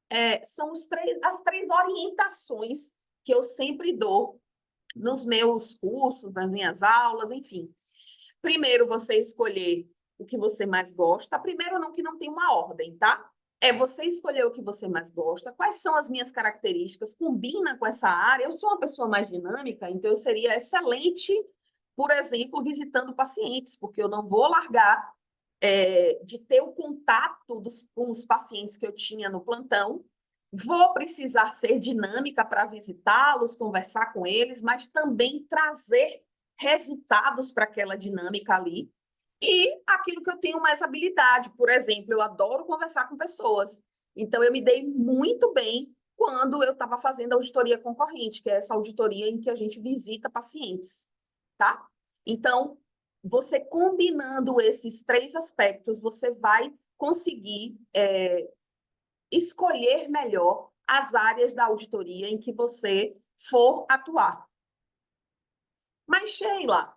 as três orientações que eu sempre dou nos meus cursos, nas minhas aulas, enfim. Primeiro, você escolher o que você mais gosta. Primeiro, não que não tem uma ordem, tá? É você escolher o que você mais gosta, quais são as minhas características, combina com essa área. Eu sou uma pessoa mais dinâmica, então eu seria excelente, por exemplo, visitando pacientes, porque eu não vou largar de ter o contato com os pacientes que eu tinha no plantão. Vou precisar ser dinâmica para visitá-los, conversar com eles, mas também trazer resultados para aquela dinâmica ali. E aquilo que eu tenho mais habilidade, por exemplo, eu adoro conversar com pessoas. Então, eu me dei muito bem quando eu estava fazendo a auditoria concorrente, que é essa auditoria em que a gente visita pacientes, tá? Então, você combinando esses três aspectos, você vai conseguir escolher melhor as áreas da auditoria em que você for atuar. Mas, Sheila,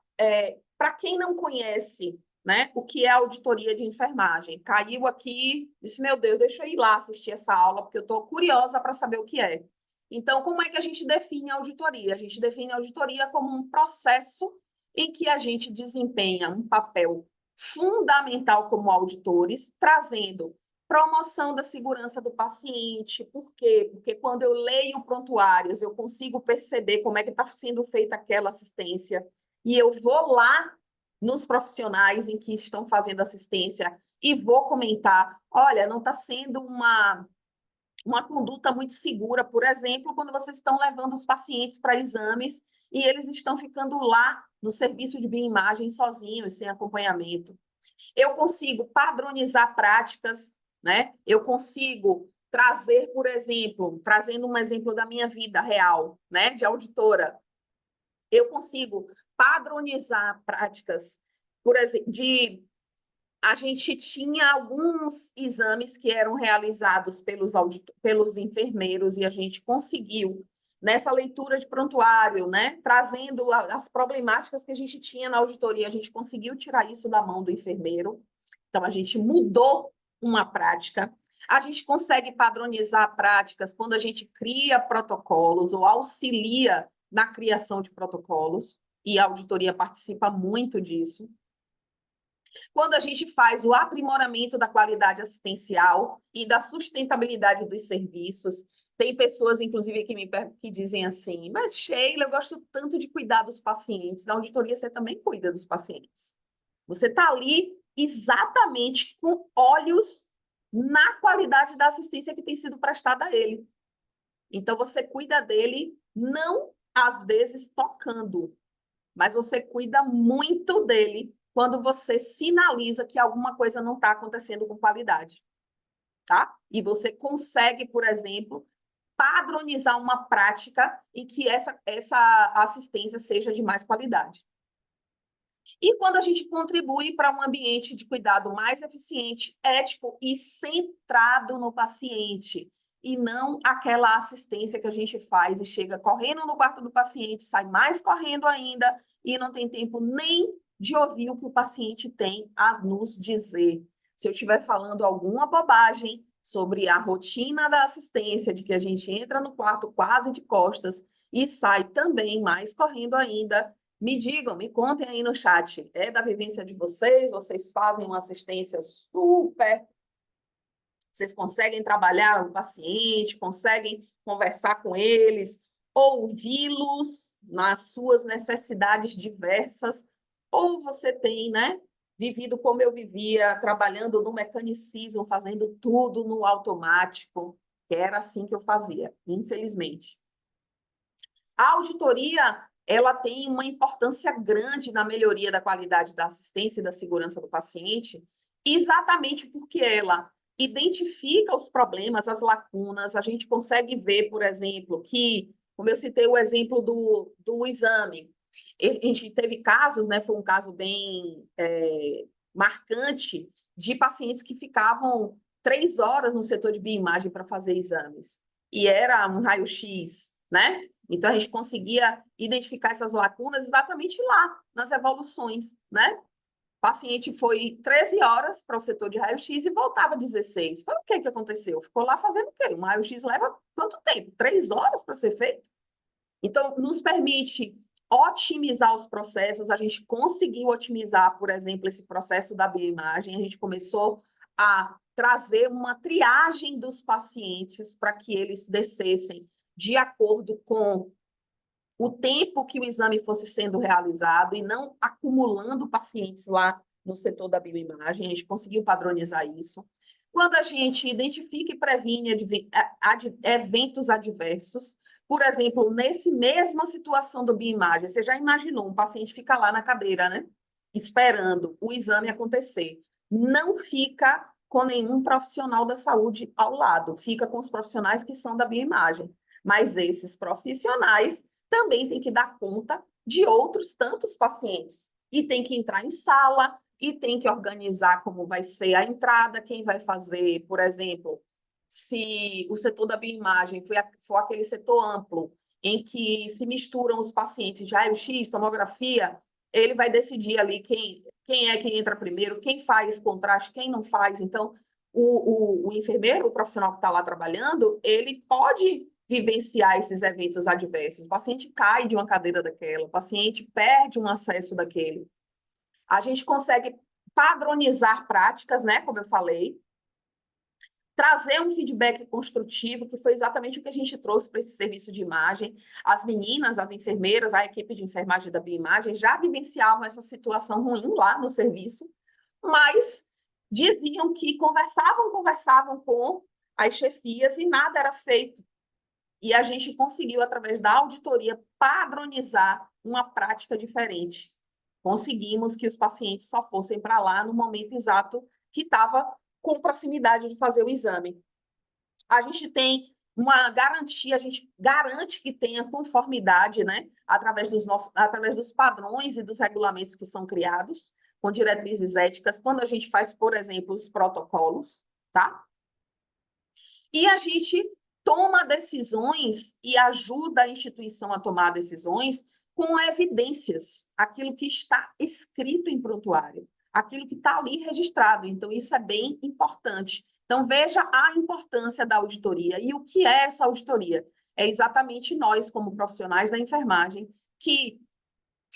para quem não conhece, né, o que é auditoria de enfermagem, caiu aqui, disse, meu Deus, deixa eu ir lá assistir essa aula, porque eu estou curiosa para saber o que é. Então, como é que a gente define a auditoria? A gente define a auditoria como um processo em que a gente desempenha um papel fundamental como auditores, trazendo promoção da segurança do paciente. Por quê? Porque quando eu leio prontuários, eu consigo perceber como é que está sendo feita aquela assistência, e eu vou lá nos profissionais em que estão fazendo assistência e vou comentar, olha, não está sendo uma conduta muito segura, por exemplo, quando vocês estão levando os pacientes para exames e eles estão ficando lá no serviço de bioimagem sozinhos, sem acompanhamento. Eu consigo padronizar práticas, né? Eu consigo trazer, por exemplo, trazendo um exemplo da minha vida real, né, de auditora, eu consigo padronizar práticas, por exemplo, a gente tinha alguns exames que eram realizados pelos enfermeiros e a gente conseguiu, nessa leitura de prontuário, né, trazendo as problemáticas que a gente tinha na auditoria, a gente conseguiu tirar isso da mão do enfermeiro. Então, a gente mudou uma prática. A gente consegue padronizar práticas quando a gente cria protocolos ou auxilia na criação de protocolos, e a auditoria participa muito disso. Quando a gente faz o aprimoramento da qualidade assistencial e da sustentabilidade dos serviços, tem pessoas, inclusive, que dizem assim, mas Sheila, eu gosto tanto de cuidar dos pacientes. Na auditoria, você também cuida dos pacientes. Você está ali exatamente com olhos na qualidade da assistência que tem sido prestada a ele. Então, você cuida dele, não às vezes tocando, mas você cuida muito dele quando você sinaliza que alguma coisa não está acontecendo com qualidade, tá? E você consegue, por exemplo, padronizar uma prática em que essa assistência seja de mais qualidade. E quando a gente contribui para um ambiente de cuidado mais eficiente, ético e centrado no paciente, e não aquela assistência que a gente faz e chega correndo no quarto do paciente, sai mais correndo ainda e não tem tempo nem de ouvir o que o paciente tem a nos dizer. Se eu estiver falando alguma bobagem sobre a rotina da assistência, de que a gente entra no quarto quase de costas e sai também mais correndo ainda, me digam, me contem aí no chat. É da vivência de vocês? Vocês fazem uma assistência super? Vocês conseguem trabalhar o paciente, conseguem conversar com eles, ouvi-los nas suas necessidades diversas? Ou você tem, né, vivido como eu vivia, trabalhando no mecanicismo, fazendo tudo no automático, que era assim que eu fazia, infelizmente. A auditoria, ela tem uma importância grande na melhoria da qualidade da assistência e da segurança do paciente, exatamente porque ela identifica os problemas, as lacunas. A gente consegue ver, por exemplo, que, como eu citei o exemplo do exame, a gente teve casos, né, foi um caso bem marcante, de pacientes que ficavam 3 horas no setor de bioimagem para fazer exames, e era um raio-x, né? Então, a gente conseguia identificar essas lacunas exatamente lá, nas evoluções, né? O paciente foi 13 horas para o setor de raio-x e voltava 16. Foi o que aconteceu? Ficou lá fazendo o quê? Um raio-x leva quanto tempo? 3 horas para ser feito? Então, nos permite otimizar os processos, a gente conseguiu otimizar, por exemplo, esse processo da bioimagem, a gente começou a trazer uma triagem dos pacientes para que eles descessem de acordo com o tempo que o exame fosse sendo realizado e não acumulando pacientes lá no setor da bioimagem, a gente conseguiu padronizar isso. Quando a gente identifica e previne eventos adversos, por exemplo, nesse mesma situação do bioimagem, você já imaginou um paciente fica lá na cadeira, né? Esperando o exame acontecer. Não fica com nenhum profissional da saúde ao lado, fica com os profissionais que são da bioimagem. Mas esses profissionais também têm que dar conta de outros tantos pacientes. E tem que entrar em sala, e tem que organizar como vai ser a entrada, quem vai fazer, por exemplo, se o setor da bioimagem for aquele setor amplo, em que se misturam os pacientes de raio-x, tomografia, ele vai decidir ali quem é que entra primeiro, quem faz contraste, quem não faz. Então, o enfermeiro, o profissional que está lá trabalhando, ele pode vivenciar esses eventos adversos. O paciente cai de uma cadeira daquela, o paciente perde um acesso daquele. A gente consegue padronizar práticas, né, como eu falei, trazer um feedback construtivo, que foi exatamente o que a gente trouxe para esse serviço de imagem. As meninas, as enfermeiras, a equipe de enfermagem da bioimagem já vivenciavam essa situação ruim lá no serviço, mas diziam que conversavam com as chefias e nada era feito. E a gente conseguiu, através da auditoria, padronizar uma prática diferente. Conseguimos que os pacientes só fossem para lá no momento exato que estava com proximidade de fazer o exame. A gente tem uma garantia, a gente garante que tenha conformidade, né, através dos padrões e dos regulamentos que são criados, com diretrizes éticas, quando a gente faz, por exemplo, os protocolos, tá? E a gente toma decisões e ajuda a instituição a tomar decisões com evidências, aquilo que está escrito em prontuário, aquilo que está ali registrado. Então, isso é bem importante. Então, veja a importância da auditoria. E o que é essa auditoria? É exatamente nós, como profissionais da enfermagem, que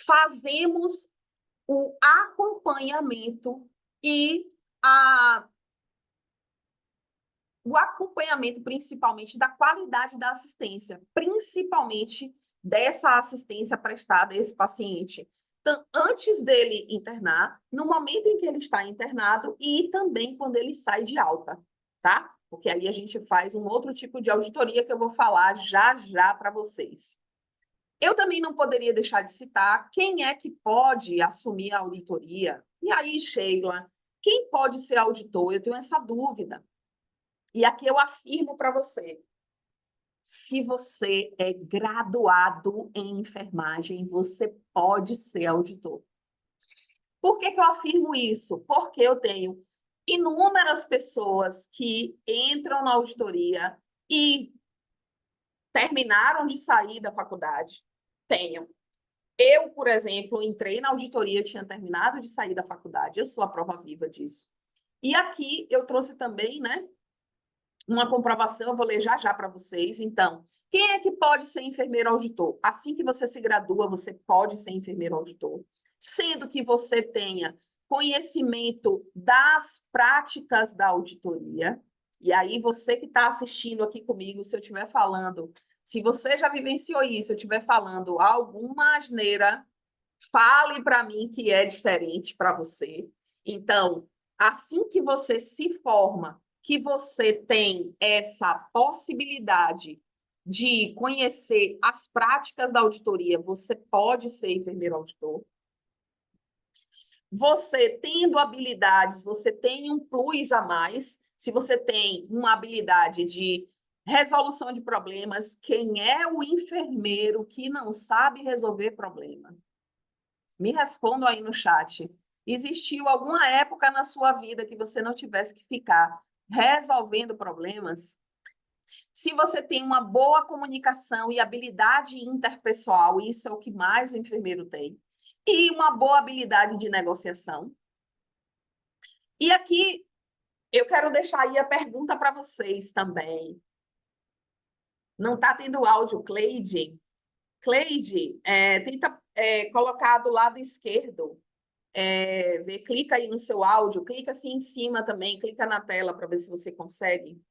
fazemos o acompanhamento e o acompanhamento, principalmente, da qualidade da assistência, principalmente dessa assistência prestada a esse paciente. Então, antes dele internar, no momento em que ele está internado e também quando ele sai de alta, tá? Porque aí a gente faz um outro tipo de auditoria que eu vou falar já já para vocês. Eu também não poderia deixar de citar quem é que pode assumir a auditoria. E aí, Sheila, quem pode ser auditor? Eu tenho essa dúvida. E aqui eu afirmo para você, se você é graduado em enfermagem, você pode ser auditor. Por que eu afirmo isso? Porque eu tenho inúmeras pessoas que entram na auditoria e terminaram de sair da faculdade. Tenho. Eu, por exemplo, entrei na auditoria, eu tinha terminado de sair da faculdade, eu sou a prova viva disso. E aqui eu trouxe também, né, uma comprovação, eu vou ler já já para vocês. Então, quem é que pode ser enfermeiro auditor? Assim que você se gradua, você pode ser enfermeiro auditor, sendo que você tenha conhecimento das práticas da auditoria. E aí, você que está assistindo aqui comigo, se eu estiver falando, se você já vivenciou isso, eu estiver falando alguma asneira, fale para mim que é diferente para você. Então, assim que você se forma, que você tem essa possibilidade de conhecer as práticas da auditoria, você pode ser enfermeiro auditor. Você tendo habilidades, você tem um plus a mais. Se você tem uma habilidade de resolução de problemas, quem é o enfermeiro que não sabe resolver problema? Me respondam aí no chat. Existiu alguma época na sua vida que você não tivesse que ficar resolvendo problemas? Se você tem uma boa comunicação e habilidade interpessoal, isso é o que mais o enfermeiro tem, e uma boa habilidade de negociação. E aqui eu quero deixar aí a pergunta para vocês também. Não está tendo áudio, Cleide? Cleide, tenta colocar do lado esquerdo, clica aí no seu áudio, clica assim em cima também, clica na tela para ver se você consegue.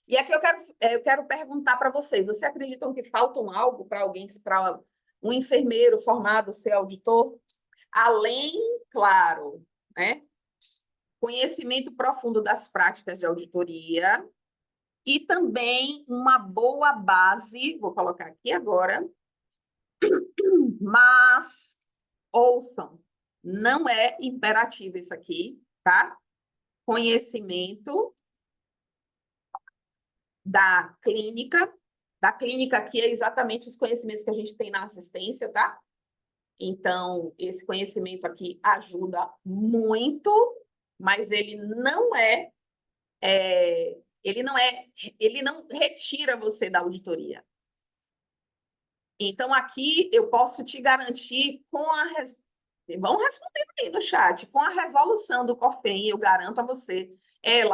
E aqui eu quero perguntar para vocês: vocês acreditam que faltam algo para alguém, para um enfermeiro formado ser auditor? Além, claro, né, conhecimento profundo das práticas de auditoria e também uma boa base, vou colocar aqui agora, mas ouçam, não é imperativo isso aqui, tá? Conhecimento da clínica aqui é exatamente os conhecimentos que a gente tem na assistência, tá? Então, esse conhecimento aqui ajuda muito, mas ele não retira você da auditoria. Então, aqui eu posso te garantir vão respondendo aí no chat, com a resolução do COFEM, eu garanto a você,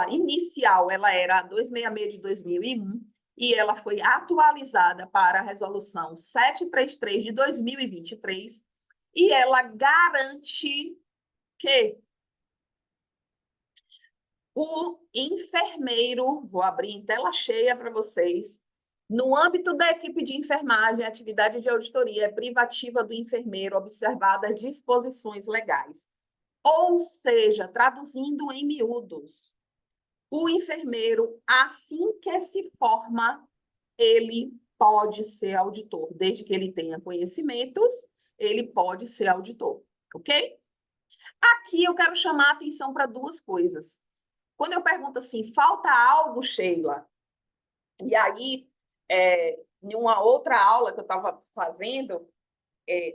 inicial, ela era 266 de 2001, e ela foi atualizada para a resolução 733 de 2023, e ela garante que o enfermeiro, vou abrir em tela cheia para vocês, no âmbito da equipe de enfermagem, a atividade de auditoria é privativa do enfermeiro, observadas as disposições legais. Ou seja, traduzindo em miúdos, o enfermeiro, assim que se forma, ele pode ser auditor. Desde que ele tenha conhecimentos, ele pode ser auditor, ok? Aqui eu quero chamar a atenção para duas coisas. Quando eu pergunto assim, falta algo, Sheila? E aí, em uma outra aula que eu estava fazendo,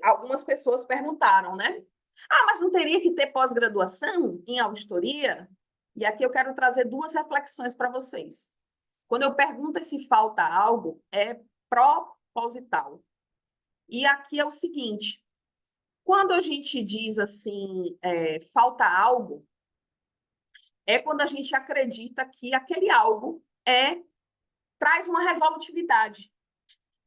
algumas pessoas perguntaram, né? Ah, mas não teria que ter pós-graduação em auditoria? E aqui eu quero trazer duas reflexões para vocês. Quando eu pergunto se falta algo, é proposital. E aqui é o seguinte: quando a gente diz assim, falta algo, é quando a gente acredita que aquele algo traz uma resolutividade.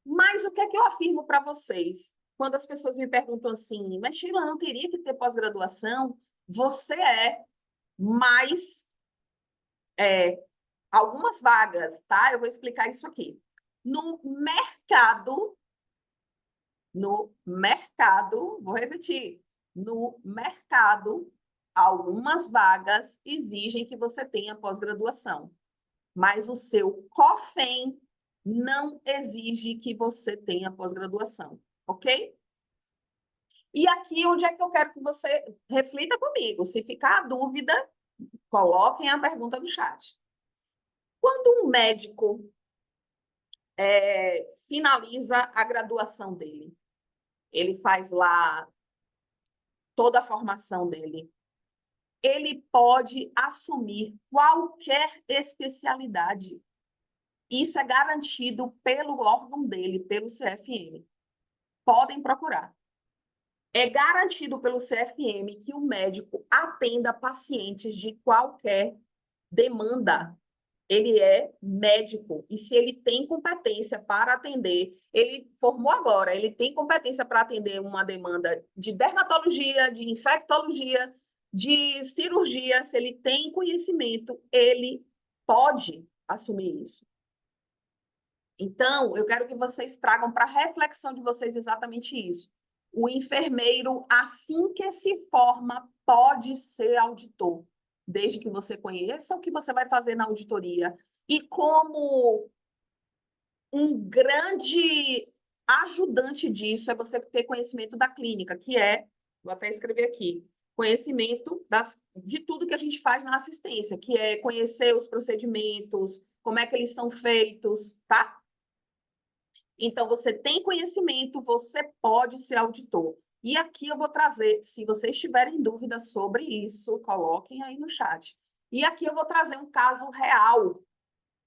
Mas o que é que eu afirmo para vocês? Quando as pessoas me perguntam assim, mas Sheila, não teria que ter pós-graduação? Você mas algumas vagas, tá? Eu vou explicar isso aqui. No mercado, vou repetir, no mercado, algumas vagas exigem que você tenha pós-graduação, mas o seu COFEM não exige que você tenha pós-graduação, ok? E aqui onde é que eu quero que você reflita comigo. Se ficar a dúvida, coloquem a pergunta no chat. Quando um médico finaliza a graduação dele, ele faz lá toda a formação dele, ele pode assumir qualquer especialidade. Isso é garantido pelo órgão dele, pelo CFM. Podem procurar. É garantido pelo CFM que o médico atenda pacientes de qualquer demanda. Ele é médico, e se ele tem competência para atender, ele formou agora, ele tem competência para atender uma demanda de dermatologia, de infectologia, de cirurgia, se ele tem conhecimento, ele pode assumir isso. Então, eu quero que vocês tragam para a reflexão de vocês exatamente isso. O enfermeiro, assim que se forma, pode ser auditor, desde que você conheça o que você vai fazer na auditoria. E como um grande ajudante disso é você ter conhecimento da clínica, que vou até escrever aqui, conhecimento de tudo que a gente faz na assistência, que é conhecer os procedimentos, como é que eles são feitos, tá? Então, você tem conhecimento, você pode ser auditor. E aqui eu vou trazer, se vocês tiverem dúvidas sobre isso, coloquem aí no chat. E aqui eu vou trazer um caso real,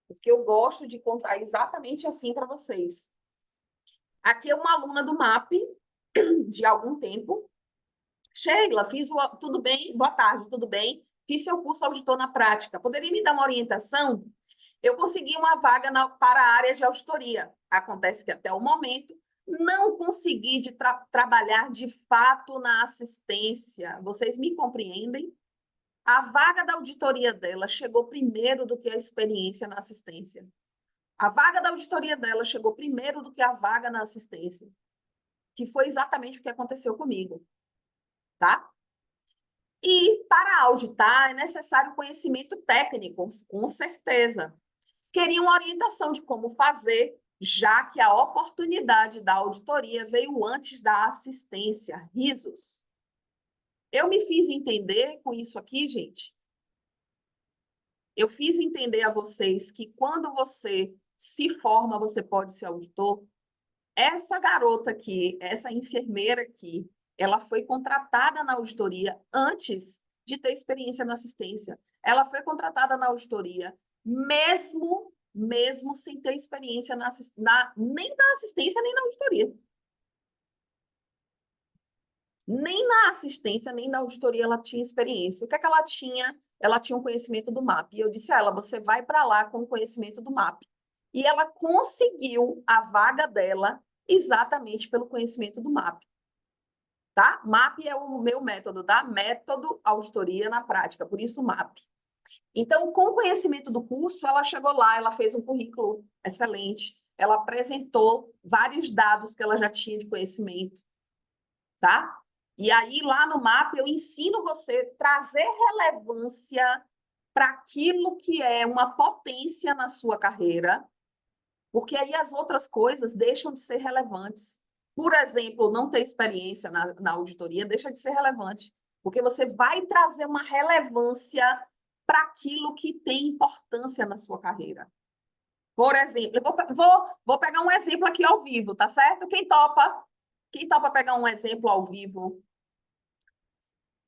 porque eu gosto de contar exatamente assim para vocês. Aqui é uma aluna do MAP, de algum tempo. Sheila, tudo bem? Boa tarde, tudo bem? Fiz seu curso auditor na prática. Poderia me dar uma orientação? Eu consegui uma vaga para a área de auditoria. Acontece que até o momento não consegui trabalhar de fato na assistência. Vocês me compreendem? A vaga da auditoria dela chegou primeiro do que a experiência na assistência. A vaga da auditoria dela chegou primeiro do que a vaga na assistência, que foi exatamente o que aconteceu comigo, tá? E para auditar é necessário conhecimento técnico, com certeza. Queria uma orientação de como fazer, já que a oportunidade da auditoria veio antes da assistência. Risos. Eu me fiz entender com isso aqui, gente? Eu fiz entender a vocês que quando você se forma, você pode ser auditor? Essa garota aqui, essa enfermeira aqui, ela foi contratada na auditoria antes de ter experiência na assistência. Ela foi contratada na auditoria mesmo sem ter experiência nem na assistência, nem na auditoria. Nem na assistência, nem na auditoria ela tinha experiência. O que é que ela tinha? Ela tinha um conhecimento do MAP. E eu disse a ela, você vai para lá com o conhecimento do MAP. E ela conseguiu a vaga dela exatamente pelo conhecimento do MAP. Tá? MAP é o meu método, tá? Método auditoria na prática, por isso MAP. Então, com o conhecimento do curso, ela chegou lá, ela fez um currículo excelente, ela apresentou vários dados que ela já tinha de conhecimento, tá? E aí, lá no MAP, eu ensino você a trazer relevância para aquilo que é uma potência na sua carreira, porque aí as outras coisas deixam de ser relevantes. Por exemplo, não ter experiência na auditoria deixa de ser relevante, porque você vai trazer uma relevância para aquilo que tem importância na sua carreira. Por exemplo, vou pegar um exemplo aqui ao vivo, tá certo? Quem topa? Quem topa pegar um exemplo ao vivo?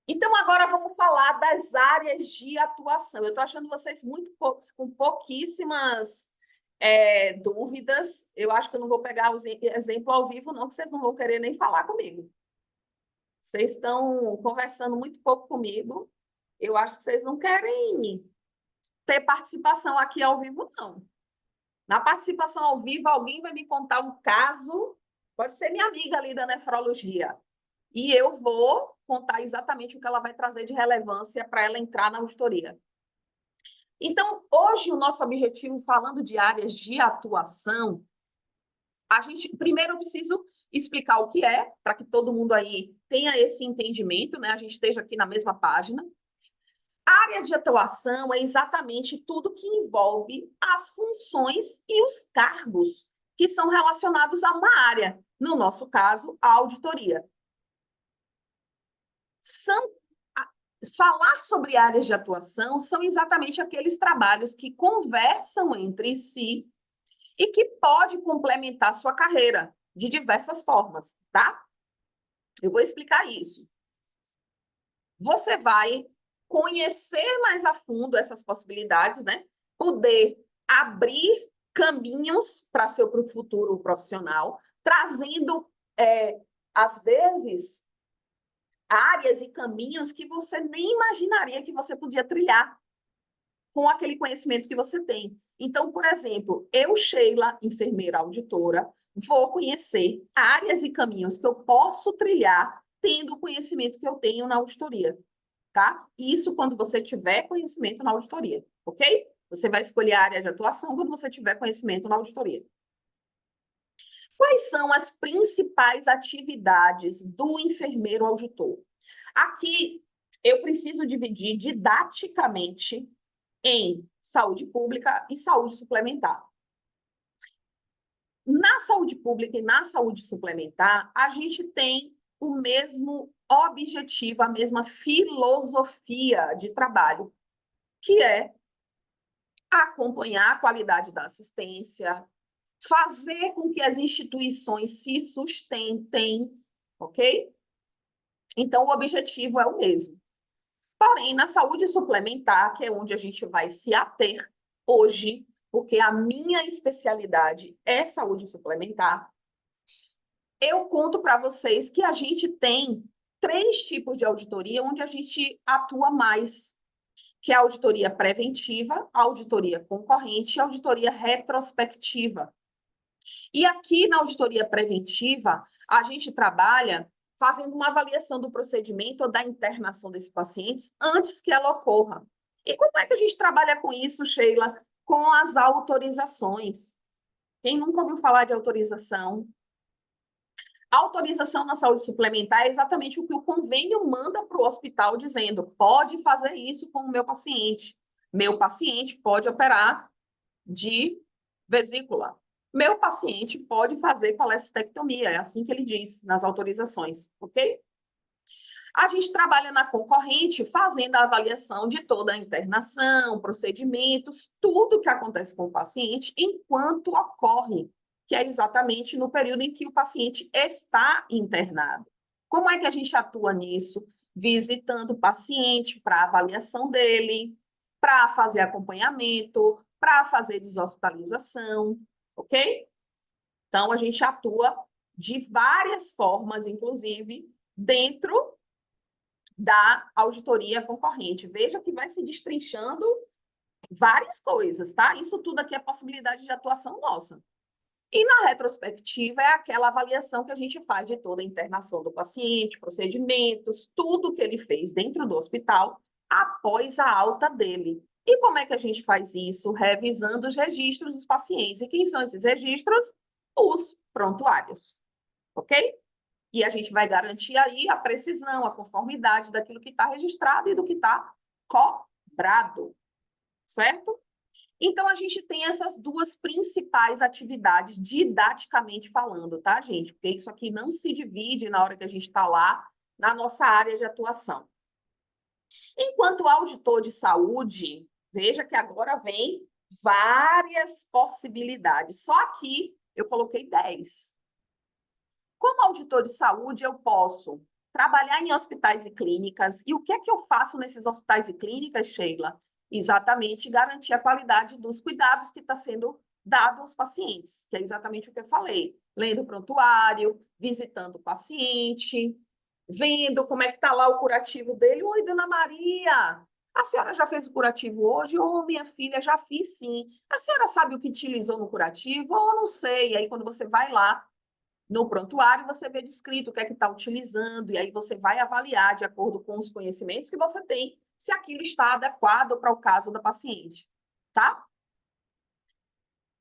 Então, agora vamos falar das áreas de atuação. Eu estou achando vocês com pouquíssimas dúvidas. Eu acho que eu não vou pegar o exemplo ao vivo, não, que vocês não vão querer nem falar comigo. Vocês estão conversando muito pouco comigo. Eu acho que vocês não querem ter participação aqui ao vivo, não. Na participação ao vivo, alguém vai me contar um caso, pode ser minha amiga ali da nefrologia, e eu vou contar exatamente o que ela vai trazer de relevância para ela entrar na auditoria. Então, hoje, o nosso objetivo, falando de áreas de atuação, primeiro eu preciso explicar o que é, para que todo mundo aí tenha esse entendimento, né? A gente esteja aqui na mesma página. A área de atuação é exatamente tudo que envolve as funções e os cargos que são relacionados a uma área, no nosso caso, a auditoria. Falar sobre áreas de atuação são exatamente aqueles trabalhos que conversam entre si e que pode complementar sua carreira de diversas formas, tá? Eu vou explicar isso. Você vai conhecer mais a fundo essas possibilidades, né? Poder abrir caminhos para seu futuro profissional, trazendo, às vezes, áreas e caminhos que você nem imaginaria que você podia trilhar com aquele conhecimento que você tem. Então, por exemplo, eu, Sheila, enfermeira auditora, vou conhecer áreas e caminhos que eu posso trilhar tendo o conhecimento que eu tenho na auditoria, tá? Isso quando você tiver conhecimento na auditoria, ok? Você vai escolher a área de atuação quando você tiver conhecimento na auditoria. Quais são as principais atividades do enfermeiro auditor? Aqui eu preciso dividir didaticamente em saúde pública e saúde suplementar. Na saúde pública e na saúde suplementar, a gente tem o mesmo objetivo, a mesma filosofia de trabalho, que é acompanhar a qualidade da assistência, fazer com que as instituições se sustentem, ok? Então, o objetivo é o mesmo. Porém, na saúde suplementar, que é onde a gente vai se ater hoje, porque a minha especialidade é saúde suplementar, eu conto para vocês que a gente tem 3 tipos de auditoria onde a gente atua mais, que é a auditoria preventiva, a auditoria concorrente e a auditoria retrospectiva. E aqui na auditoria preventiva, a gente trabalha fazendo uma avaliação do procedimento ou da internação desses pacientes antes que ela ocorra. E como é que a gente trabalha com isso, Sheila? Com as autorizações. Quem nunca ouviu falar de autorização? A autorização na saúde suplementar é exatamente o que o convênio manda para o hospital, dizendo: pode fazer isso com o meu paciente. Meu paciente pode operar de vesícula. Meu paciente pode fazer colestectomia, é assim que ele diz nas autorizações, ok? A gente trabalha na concorrente fazendo a avaliação de toda a internação, procedimentos, tudo que acontece com o paciente enquanto ocorre, que é exatamente no período em que o paciente está internado. Como é que a gente atua nisso? Visitando o paciente para avaliação dele, para fazer acompanhamento, para fazer deshospitalização, ok? Então, a gente atua de várias formas, inclusive, dentro da auditoria concorrente. Veja que vai se destrinchando várias coisas, tá? Isso tudo aqui é possibilidade de atuação nossa. E na retrospectiva é aquela avaliação que a gente faz de toda a internação do paciente, procedimentos, tudo que ele fez dentro do hospital após a alta dele. E como é que a gente faz isso? Revisando os registros dos pacientes. E quem são esses registros? Os prontuários, ok? E a gente vai garantir aí a precisão, a conformidade daquilo que está registrado e do que está cobrado, certo? Então, a gente tem essas duas principais atividades, didaticamente falando, tá, gente? Porque isso aqui não se divide na hora que a gente está lá na nossa área de atuação. Enquanto auditor de saúde, veja que agora vem várias possibilidades. Só aqui eu coloquei 10. Como auditor de saúde, eu posso trabalhar em hospitais e clínicas. E o que é que eu faço nesses hospitais e clínicas, Sheila? Exatamente garantir a qualidade dos cuidados que está sendo dado aos pacientes, que é exatamente o que eu falei. Lendo o prontuário, visitando o paciente, vendo como é que está lá o curativo dele. Oi, dona Maria, a senhora já fez o curativo hoje? Ou minha filha, já fiz sim. A senhora sabe o que utilizou no curativo? Ou não sei. E aí, quando você vai lá, no prontuário, você vê descrito o que é que está utilizando, e aí você vai avaliar, de acordo com os conhecimentos que você tem, se aquilo está adequado para o caso da paciente, tá?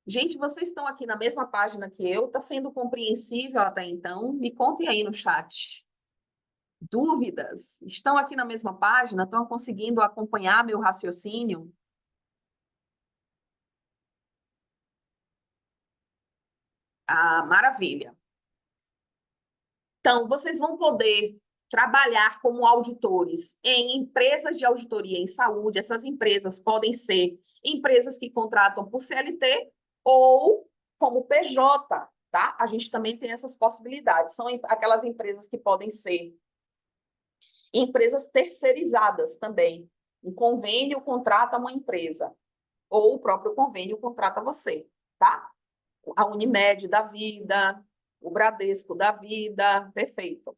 Gente, vocês estão aqui na mesma página que eu? Está sendo compreensível até então? Me contem aí no chat. Dúvidas? Estão aqui na mesma página? Estão conseguindo acompanhar meu raciocínio? Ah, maravilha. Então, vocês vão poder trabalhar como auditores em empresas de auditoria em saúde. Essas empresas podem ser empresas que contratam por CLT ou como PJ, tá? A gente também tem essas possibilidades. São aquelas empresas que podem ser empresas terceirizadas também. Um convênio contrata uma empresa, ou o próprio convênio contrata você, tá? A Unimed da vida, o Bradesco da vida, perfeito.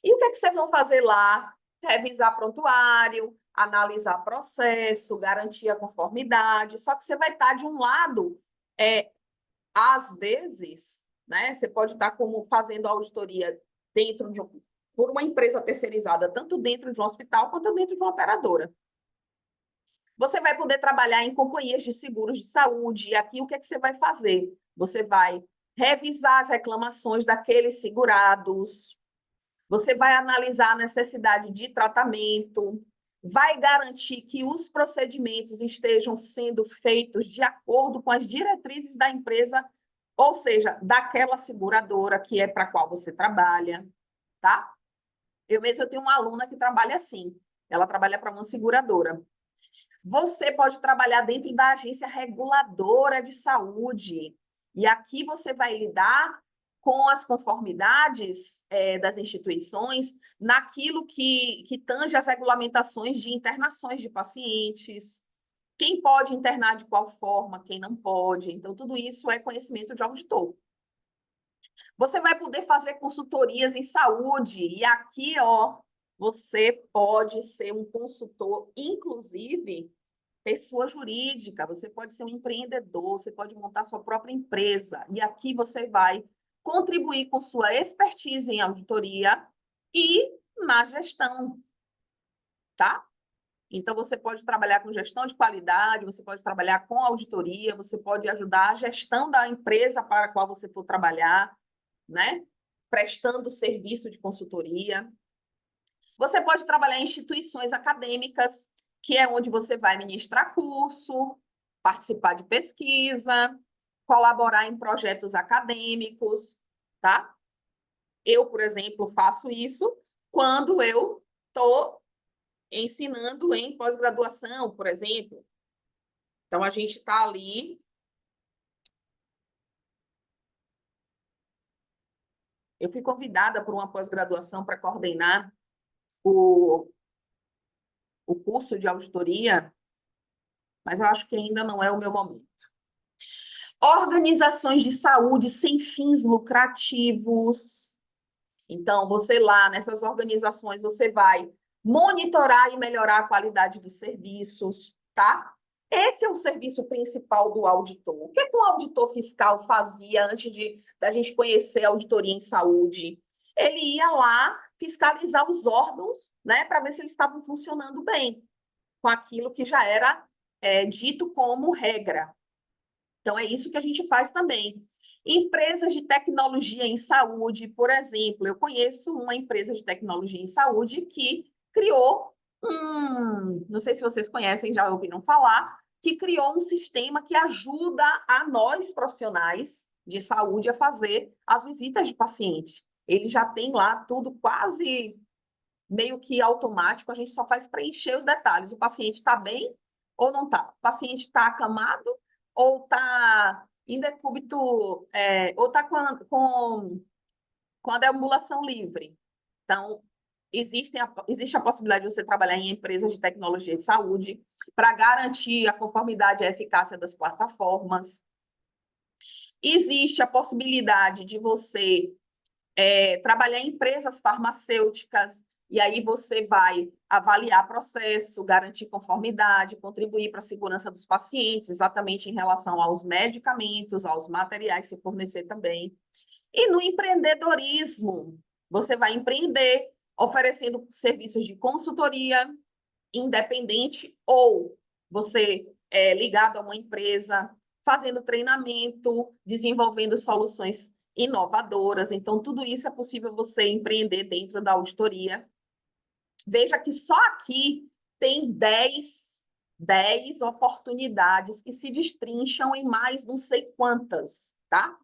E o que é que vocês vão fazer lá? Revisar prontuário, analisar processo, garantir a conformidade. Só que você vai estar de um lado, às vezes, né? Você pode estar como fazendo auditoria dentro de por uma empresa terceirizada, tanto dentro de um hospital quanto dentro de uma operadora. Você vai poder trabalhar em companhias de seguros de saúde. E aqui o que é que você vai fazer? Você vai revisar as reclamações daqueles segurados, você vai analisar a necessidade de tratamento, vai garantir que os procedimentos estejam sendo feitos de acordo com as diretrizes da empresa, ou seja, daquela seguradora que é para a qual você trabalha, tá? Eu tenho uma aluna que trabalha assim, ela trabalha para uma seguradora. Você pode trabalhar dentro da agência reguladora de saúde, e aqui você vai lidar com as conformidades das instituições naquilo que tange as regulamentações de internações de pacientes, quem pode internar de qual forma, quem não pode. Então, tudo isso é conhecimento de auditor. Você vai poder fazer consultorias em saúde, e aqui, ó, você pode ser um consultor, inclusive, pessoa jurídica, você pode ser um empreendedor, você pode montar sua própria empresa. E aqui você vai contribuir com sua expertise em auditoria e na gestão, tá? Então, você pode trabalhar com gestão de qualidade, você pode trabalhar com auditoria, você pode ajudar a gestão da empresa para a qual você for trabalhar, né? Prestando serviço de consultoria. Você pode trabalhar em instituições acadêmicas, que é onde você vai ministrar curso, participar de pesquisa, colaborar em projetos acadêmicos, tá? Eu, por exemplo, faço isso quando eu estou ensinando em pós-graduação, por exemplo. Então, a gente está ali. Eu fui convidada por uma pós-graduação para coordenar o, o curso de auditoria, mas eu acho que ainda não é o meu momento. Organizações de saúde sem fins lucrativos. Então, você lá nessas organizações, você vai monitorar e melhorar a qualidade dos serviços, tá? Esse é o serviço principal do auditor. O que é que o auditor fiscal fazia antes da gente conhecer a auditoria em saúde? Ele ia lá fiscalizar os órgãos, né, para ver se eles estavam funcionando bem, com aquilo que já era dito como regra. Então, é isso que a gente faz também. Empresas de tecnologia em saúde, por exemplo, eu conheço uma empresa de tecnologia em saúde que criou não sei se vocês conhecem, já ouviram falar, que criou um sistema que ajuda a nós, profissionais de saúde, a fazer as visitas de paciente. Ele já tem lá tudo quase meio que automático, a gente só faz preencher os detalhes. O paciente está bem ou não está? O paciente está acamado ou está em decúbito, ou está com a deambulação livre. Então, existe a possibilidade de você trabalhar em empresas de tecnologia de saúde para garantir a conformidade e a eficácia das plataformas. Existe a possibilidade de você trabalhar em empresas farmacêuticas, e aí você vai avaliar processo, garantir conformidade, contribuir para a segurança dos pacientes, exatamente em relação aos medicamentos, aos materiais, se fornecer também. E no empreendedorismo, você vai empreender oferecendo serviços de consultoria independente ou você é ligado a uma empresa, fazendo treinamento, desenvolvendo soluções inovadoras. Então, tudo isso é possível você empreender dentro da auditoria. Veja que só aqui tem 10 oportunidades que se destrincham em mais não sei quantas, tá?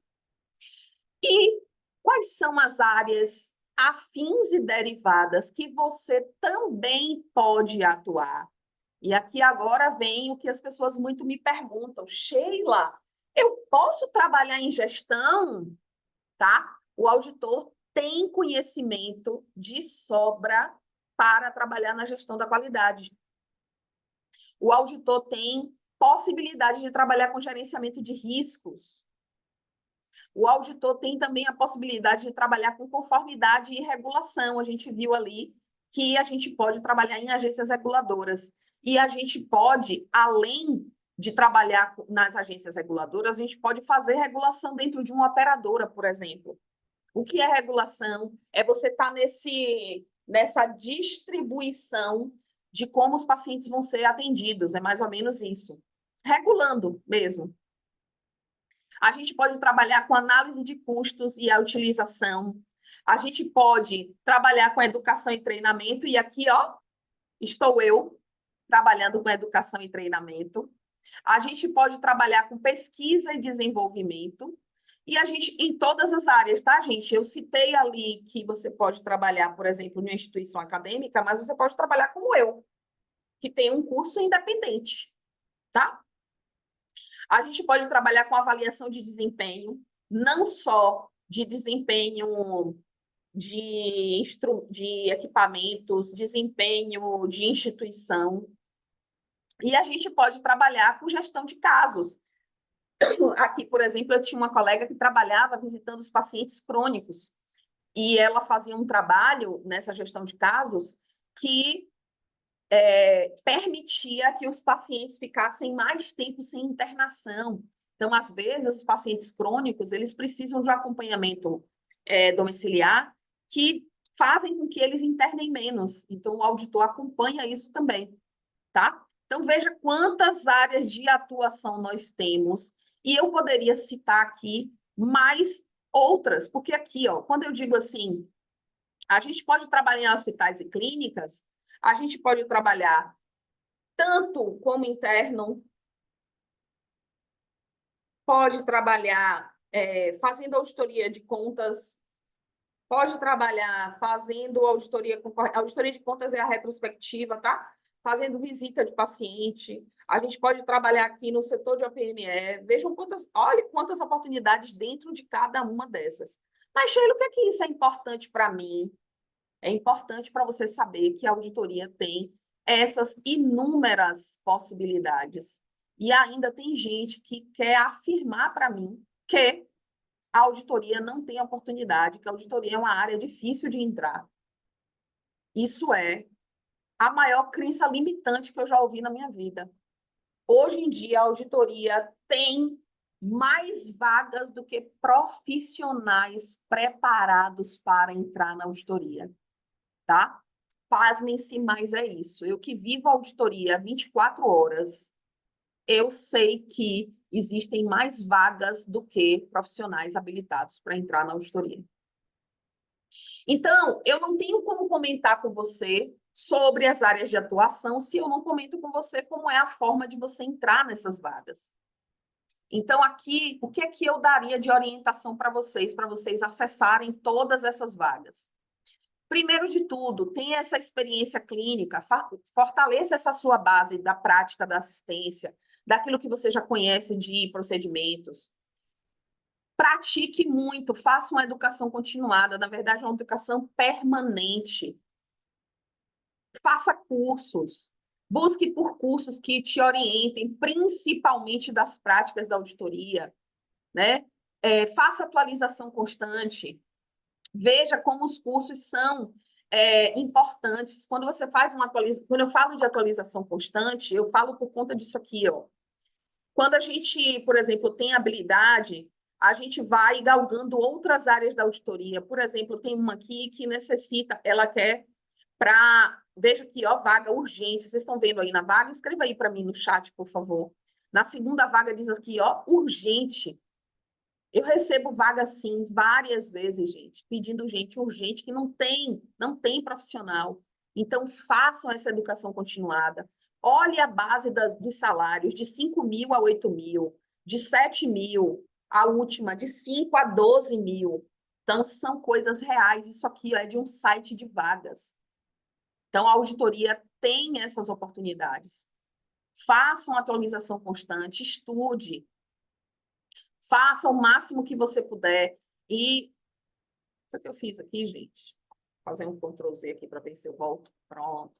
E quais são as áreas afins e derivadas que você também pode atuar? E aqui agora vem o que as pessoas muito me perguntam. Sheila, eu posso trabalhar em gestão? Tá? O auditor tem conhecimento de sobra para trabalhar na gestão da qualidade. O auditor tem possibilidade de trabalhar com gerenciamento de riscos. O auditor tem também a possibilidade de trabalhar com conformidade e regulação. A gente viu ali que a gente pode trabalhar em agências reguladoras. E a gente pode, além de trabalhar nas agências reguladoras, a gente pode fazer regulação dentro de uma operadora, por exemplo. O que é regulação? É você estar nessa distribuição de como os pacientes vão ser atendidos, é mais ou menos isso. Regulando mesmo. A gente pode trabalhar com análise de custos e a utilização. A gente pode trabalhar com educação e treinamento, e aqui, ó, estou eu trabalhando com educação e treinamento. A gente pode trabalhar com pesquisa e desenvolvimento. E a gente, em todas as áreas, tá, gente? Eu citei ali que você pode trabalhar, por exemplo, numa instituição acadêmica, mas você pode trabalhar como eu, que tem um curso independente, tá? A gente pode trabalhar com avaliação de desempenho, não só de desempenho de equipamentos, desempenho de instituição. E a gente pode trabalhar com gestão de casos. Aqui, por exemplo, eu tinha uma colega que trabalhava visitando os pacientes crônicos e ela fazia um trabalho nessa gestão de casos que permitia que os pacientes ficassem mais tempo sem internação. Então, às vezes, os pacientes crônicos, eles precisam de um acompanhamento domiciliar que fazem com que eles internem menos. Então, o auditor acompanha isso também, tá? Então, veja quantas áreas de atuação nós temos. E eu poderia citar aqui mais outras, porque aqui, ó, quando eu digo assim, a gente pode trabalhar em hospitais e clínicas, a gente pode trabalhar tanto como interno, pode trabalhar fazendo auditoria de contas, pode trabalhar fazendo auditoria de contas é a retrospectiva, tá? Fazendo visita de paciente. A gente pode trabalhar aqui no setor de OPME. Vejam olhe quantas oportunidades dentro de cada uma dessas. Mas, Sheila, o que é que isso é importante para mim? É importante para você saber que a auditoria tem essas inúmeras possibilidades. E ainda tem gente que quer afirmar para mim que a auditoria não tem oportunidade, que a auditoria é uma área difícil de entrar. Isso é a maior crença limitante que eu já ouvi na minha vida. Hoje em dia, a auditoria tem mais vagas do que profissionais preparados para entrar na auditoria, tá? Pasmem-se, mas é isso. Eu que vivo a auditoria 24 horas, eu sei que existem mais vagas do que profissionais habilitados para entrar na auditoria. Então, eu não tenho como comentar com você sobre as áreas de atuação se eu não comento com você como é a forma de você entrar nessas vagas. Então, aqui, o que é que eu daria de orientação para vocês acessarem todas essas vagas? Primeiro de tudo, tenha essa experiência clínica, fortaleça essa sua base da prática da assistência, daquilo que você já conhece de procedimentos. Pratique muito, faça uma educação continuada, na verdade, uma educação permanente. Faça cursos, busque por cursos que te orientem, principalmente das práticas da auditoria, né? Faça atualização constante. Veja como os cursos são importantes. Quando você faz uma atualização, quando eu falo de atualização constante, eu falo por conta disso aqui, ó. Quando a gente, por exemplo, tem habilidade, a gente vai galgando outras áreas da auditoria. Por exemplo, tem uma aqui que necessita, ela quer para. Veja aqui, ó, vaga urgente. Vocês estão vendo aí na vaga? Escreva aí para mim no chat, por favor. Na segunda vaga diz aqui, ó, urgente. Eu recebo vaga assim várias vezes, gente, pedindo gente urgente que não tem profissional. Então, façam essa educação continuada. Olhe a base dos salários, de 5 mil a 8 mil, de 7 mil, a última, de 5 a 12 mil. Então, são coisas reais. Isso aqui é de um site de vagas. Então, a auditoria tem essas oportunidades. Façam atualização constante, estude, faça o máximo que você puder. E isso que eu fiz aqui, gente. Vou fazer um Ctrl Z aqui para ver se eu volto. Pronto.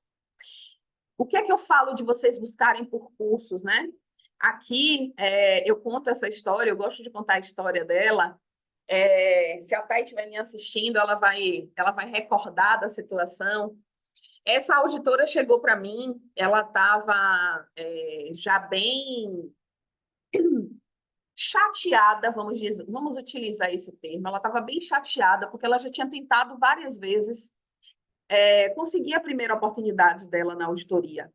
O que é que eu falo de vocês buscarem por cursos, né? Aqui eu conto essa história, eu gosto de contar a história dela. Se a Thay estiver me assistindo, ela vai recordar da situação. Essa auditora chegou para mim, ela estava já bem chateada, vamos utilizar esse termo. Ela estava bem chateada, porque ela já tinha tentado várias vezes conseguir a primeira oportunidade dela na auditoria.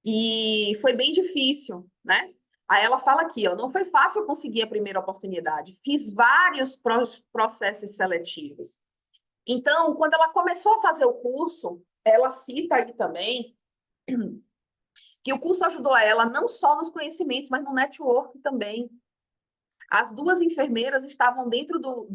E foi bem difícil, né? Aí ela fala aqui, ó, não foi fácil conseguir a primeira oportunidade. Fiz vários processos seletivos. Então, quando ela começou a fazer o curso, ela cita aí também que o curso ajudou ela não só nos conhecimentos, mas no network também. As duas enfermeiras estavam dentro do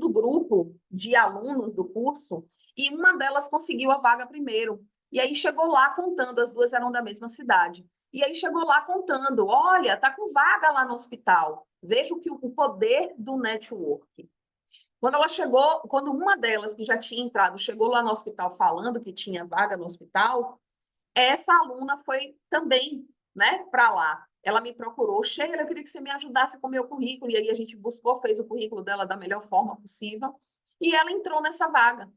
grupo de alunos do curso e uma delas conseguiu a vaga primeiro. E aí chegou lá contando, as duas eram da mesma cidade. E aí chegou lá contando, olha, tá com vaga lá no hospital. Veja o poder do network. Quando uma delas que já tinha entrado chegou lá no hospital falando que tinha vaga no hospital, essa aluna foi também, né, para lá. Ela me procurou, Sheila, eu queria que você me ajudasse com o meu currículo. E aí a gente buscou, fez o currículo dela da melhor forma possível. E ela entrou nessa vaga.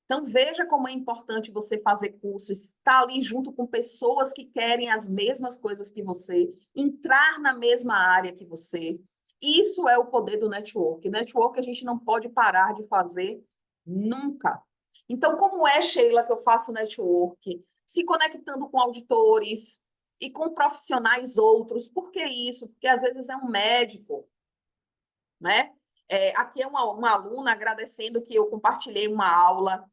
Então, veja como é importante você fazer cursos, estar ali junto com pessoas que querem as mesmas coisas que você, entrar na mesma área que você. Isso é o poder do network. Network a gente não pode parar de fazer nunca. Então, como é, Sheila, que eu faço network? Se conectando com auditores e com profissionais outros. Por que isso? Porque às vezes é um médico, né? Aqui é uma aluna agradecendo que eu compartilhei uma aula.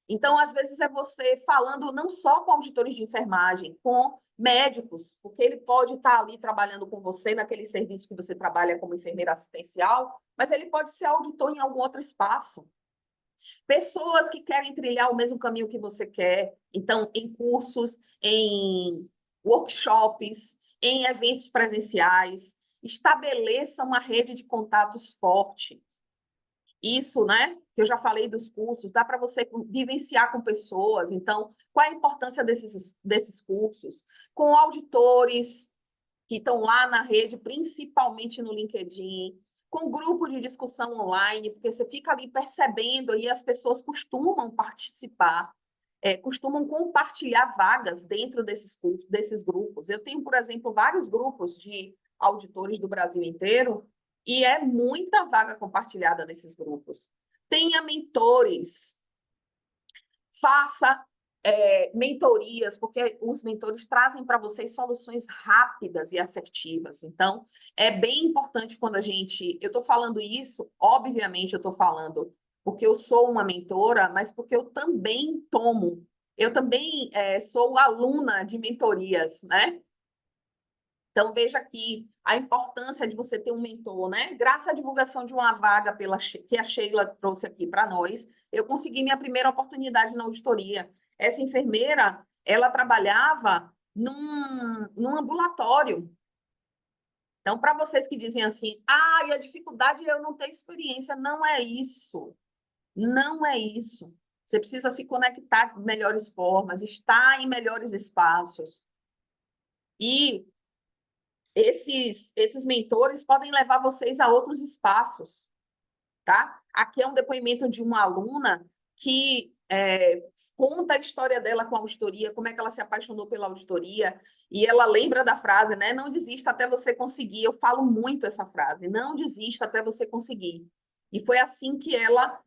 Então, às vezes, é você falando não só com auditores de enfermagem, com médicos, porque ele pode estar ali trabalhando com você naquele serviço que você trabalha como enfermeira assistencial, mas ele pode ser auditor em algum outro espaço. Pessoas que querem trilhar o mesmo caminho que você quer, então, em cursos, em workshops, em eventos presenciais, estabeleça uma rede de contatos forte. Isso, né? Que eu já falei dos cursos, dá para você vivenciar com pessoas. Então, qual é a importância desses cursos? Com auditores que estão lá na rede, principalmente no LinkedIn, com grupo de discussão online, porque você fica ali percebendo e as pessoas costumam participar, costumam compartilhar vagas dentro desses cursos, desses grupos. Eu tenho, por exemplo, vários grupos de auditores do Brasil inteiro e é muita vaga compartilhada nesses grupos. Tenha mentores, faça mentorias, porque os mentores trazem para vocês soluções rápidas e assertivas. Então, é bem importante quando a gente... Eu estou falando isso, obviamente, eu estou falando porque eu sou uma mentora, mas porque eu também sou aluna de mentorias, né? Então, veja aqui a importância de você ter um mentor, né? Graças à divulgação de uma vaga que a Sheila trouxe aqui para nós, eu consegui minha primeira oportunidade na auditoria. Essa enfermeira, ela trabalhava num ambulatório. Então, para vocês que dizem assim, a dificuldade é eu não ter experiência, não é isso. Não é isso. Você precisa se conectar de melhores formas, estar em melhores espaços. E esses mentores podem levar vocês a outros espaços, tá? Aqui é um depoimento de uma aluna que conta a história dela com a auditoria, como é que ela se apaixonou pela auditoria, e ela lembra da frase, né? Não desista até você conseguir. Eu falo muito essa frase, não desista até você conseguir. E foi assim que ela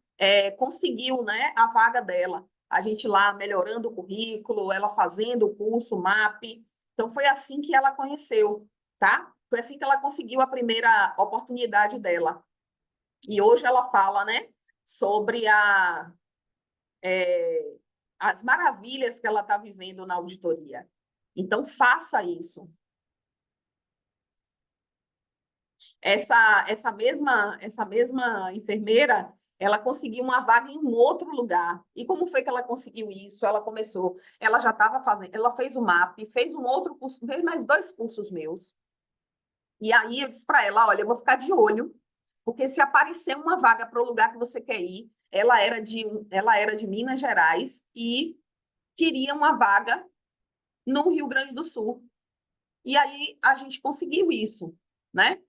conseguiu, né, a vaga dela. A gente lá melhorando o currículo, ela fazendo o curso, o MAP. Então, foi assim que ela conheceu, tá? Foi assim que ela conseguiu a primeira oportunidade dela. E hoje ela fala, né, sobre as maravilhas que ela está vivendo na auditoria. Então, faça isso. Essa mesma enfermeira, ela conseguiu uma vaga em um outro lugar. E como foi que ela conseguiu isso? Ela já estava fazendo, ela fez o MAP, fez um outro curso, fez mais 2 cursos meus. E aí eu disse para ela, olha, eu vou ficar de olho, porque se aparecer uma vaga para o lugar que você quer ir, ela era de Minas Gerais e queria uma vaga no Rio Grande do Sul. E aí a gente conseguiu isso, né?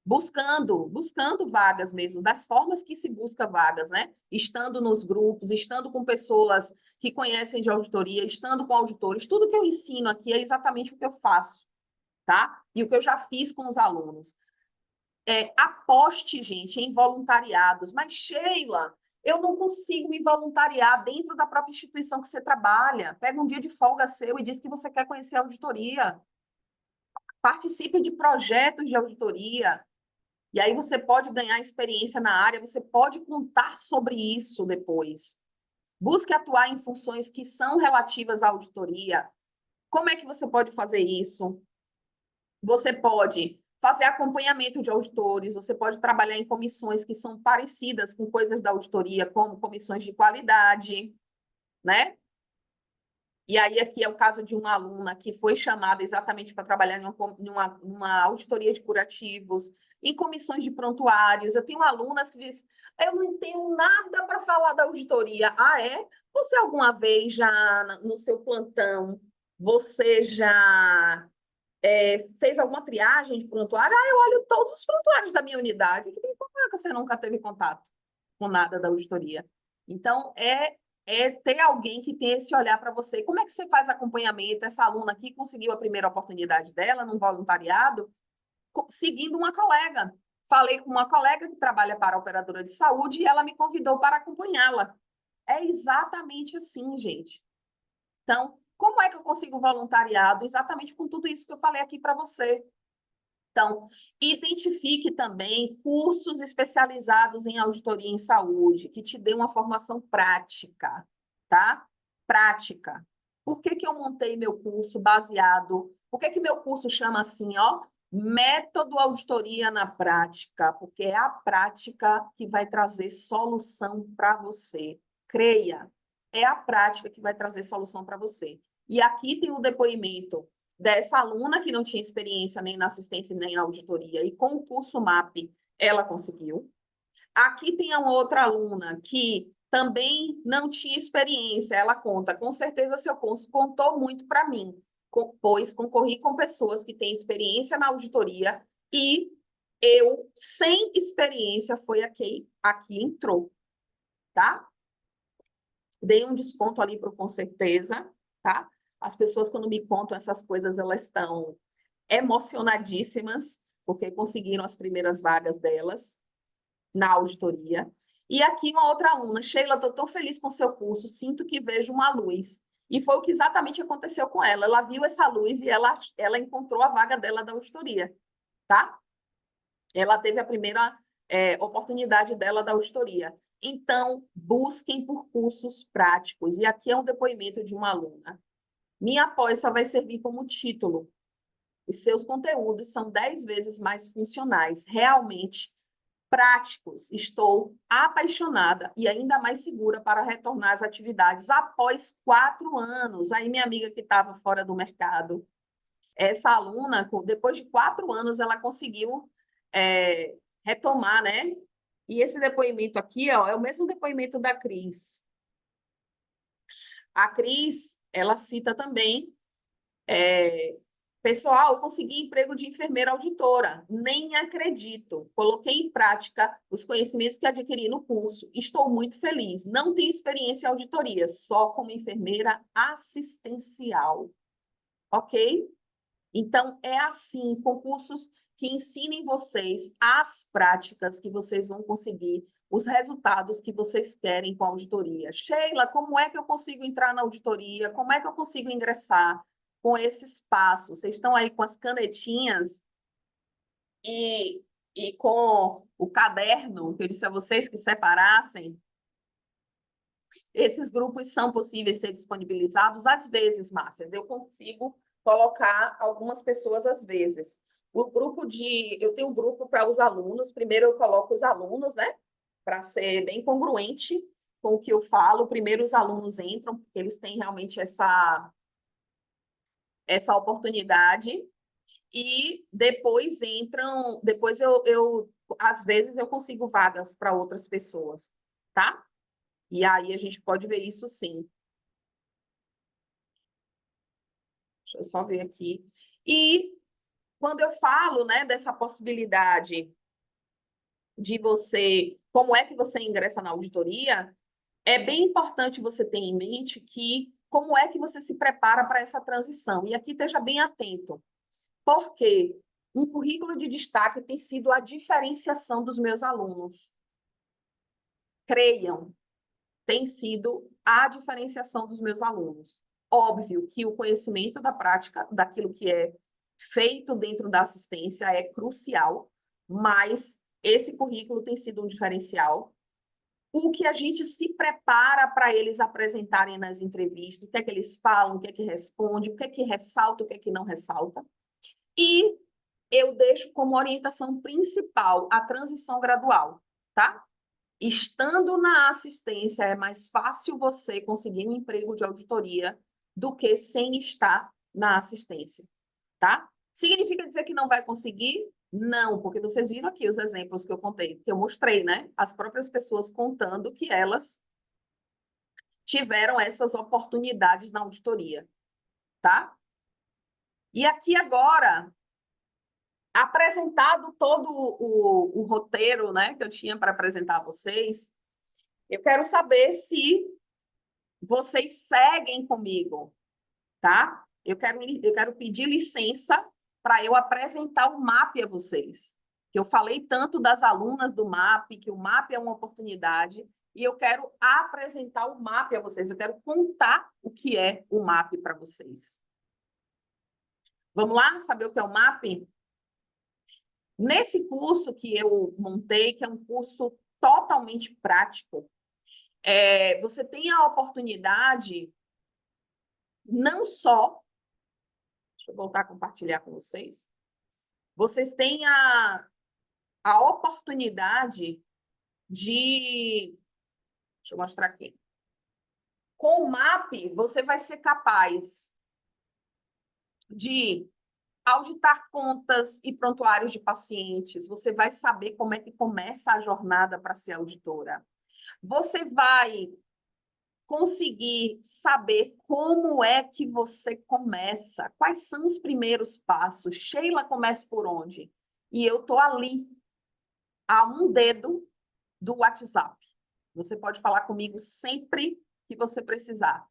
Buscando vagas mesmo, das formas que se busca vagas, né? Estando nos grupos, estando com pessoas que conhecem de auditoria, estando com auditores. Tudo que eu ensino aqui é exatamente o que eu faço, tá? E o que eu já fiz com os alunos. Aposte, gente, em voluntariados. Mas, Sheila, eu não consigo me voluntariar dentro da própria instituição que você trabalha. Pega um dia de folga seu e diz que você quer conhecer a auditoria. Participe de projetos de auditoria. E aí você pode ganhar experiência na área, você pode contar sobre isso depois. Busque atuar em funções que são relativas à auditoria. Como é que você pode fazer isso? Você pode fazer acompanhamento de auditores, você pode trabalhar em comissões que são parecidas com coisas da auditoria, como comissões de qualidade, né? E aí, aqui é o caso de uma aluna que foi chamada exatamente para trabalhar numa auditoria de curativos, em comissões de prontuários. Eu tenho alunas que dizem, eu não tenho nada para falar da auditoria. Ah, é? Você alguma vez já, no seu plantão, você já fez alguma triagem de prontuário? Ah, eu olho todos os prontuários da minha unidade. Eu digo, como é que você nunca teve contato com nada da auditoria? Então, é ter alguém que tem esse olhar para você. Como é que você faz acompanhamento? Essa aluna aqui conseguiu a primeira oportunidade dela no voluntariado, seguindo uma colega. Falei com uma colega que trabalha para a operadora de saúde e ela me convidou para acompanhá-la. É exatamente assim, gente. Então, como é que eu consigo voluntariado? Exatamente com tudo isso que eu falei aqui para você. Então, identifique também cursos especializados em auditoria em saúde, que te dê uma formação prática, tá? Prática. Por que que eu montei meu curso baseado? Por que que meu curso chama assim, ó? Método Auditoria na Prática, porque é a prática que vai trazer solução para você. Creia, é a prática que vai trazer solução para você. E aqui tem o depoimento dessa aluna que não tinha experiência nem na assistência nem na auditoria, e com o curso MAP ela conseguiu. Aqui tem uma outra aluna que também não tinha experiência, ela conta, com certeza seu curso contou muito para mim, pois concorri com pessoas que têm experiência na auditoria e eu, sem experiência, foi aqui entrou, tá? Dei um desconto ali para com certeza, tá? As pessoas, quando me contam essas coisas, elas estão emocionadíssimas, porque conseguiram as primeiras vagas delas na auditoria. E aqui uma outra aluna, Sheila, estou tão feliz com o seu curso, sinto que vejo uma luz. E foi o que exatamente aconteceu com ela. Ela viu essa luz e ela encontrou a vaga dela da auditoria, tá? Ela teve a primeira oportunidade dela da auditoria. Então, busquem por cursos práticos. E aqui é um depoimento de uma aluna. Minha pós só vai servir como título. Os seus conteúdos são 10 vezes mais funcionais, realmente práticos. Estou apaixonada e ainda mais segura para retornar às atividades após 4 anos. Aí, minha amiga que estava fora do mercado, essa aluna, depois de 4 anos, ela conseguiu retomar, né? E esse depoimento aqui, ó, é o mesmo depoimento da Cris. A Cris, ela cita também pessoal, consegui emprego de enfermeira auditora. Nem acredito. Coloquei em prática os conhecimentos que adquiri no curso. Estou muito feliz. Não tenho experiência em auditoria, só como enfermeira assistencial. Ok? Então, é assim, concursos que ensinem vocês as práticas que vocês vão conseguir, os resultados que vocês querem com a auditoria. Sheila, como é que eu consigo entrar na auditoria? Como é que eu consigo ingressar com esses passos? Vocês estão aí com as canetinhas e com o caderno, que eu disse a vocês que separassem. Esses grupos são possíveis ser disponibilizados às vezes, Márcias. Eu consigo colocar algumas pessoas às vezes. Eu tenho um grupo para os alunos. Primeiro eu coloco os alunos, né? Para ser bem congruente com o que eu falo. Primeiro os alunos entram, porque eles têm realmente essa oportunidade. E depois entram, depois às vezes eu consigo vagas para outras pessoas, tá? E aí a gente pode ver isso sim. Deixa eu só ver aqui. E quando eu falo, né, dessa possibilidade de você, como é que você ingressa na auditoria, é bem importante você ter em mente que como é que você se prepara para essa transição. E aqui esteja bem atento, porque um currículo de destaque tem sido a diferenciação dos meus alunos. Creiam, tem sido a diferenciação dos meus alunos. Óbvio que o conhecimento da prática, daquilo que é feito dentro da assistência é crucial, mas esse currículo tem sido um diferencial. O que a gente se prepara para eles apresentarem nas entrevistas, o que é que eles falam, o que é que responde, o que é que ressalta, o que é que não ressalta. E eu deixo como orientação principal a transição gradual, tá? Estando na assistência, é mais fácil você conseguir um emprego de auditoria do que sem estar na assistência, tá? Significa dizer que não vai conseguir? Não, porque vocês viram aqui os exemplos que eu contei, que eu mostrei, né? As próprias pessoas contando que elas tiveram essas oportunidades na auditoria, tá? E aqui agora, apresentado todo o roteiro, né, que eu tinha para apresentar a vocês, eu quero saber se vocês seguem comigo, tá? Eu quero pedir licença para eu apresentar o MAP a vocês. Eu falei tanto das alunas do MAP, que o MAP é uma oportunidade, e eu quero apresentar o MAP a vocês. Eu quero contar o que é o MAP para vocês. Vamos lá saber o que é o MAP? Nesse curso que eu montei, que é um curso totalmente prático, você tem a oportunidade não só, deixa eu voltar a compartilhar com vocês, vocês têm a oportunidade de, deixa eu mostrar aqui, com o MAP, você vai ser capaz de auditar contas e prontuários de pacientes, você vai saber como é que começa a jornada para ser auditora. Você vai conseguir saber como é que você começa, quais são os primeiros passos. Sheila começa por onde? E eu estou ali, a um dedo do WhatsApp. Você pode falar comigo sempre que você precisar.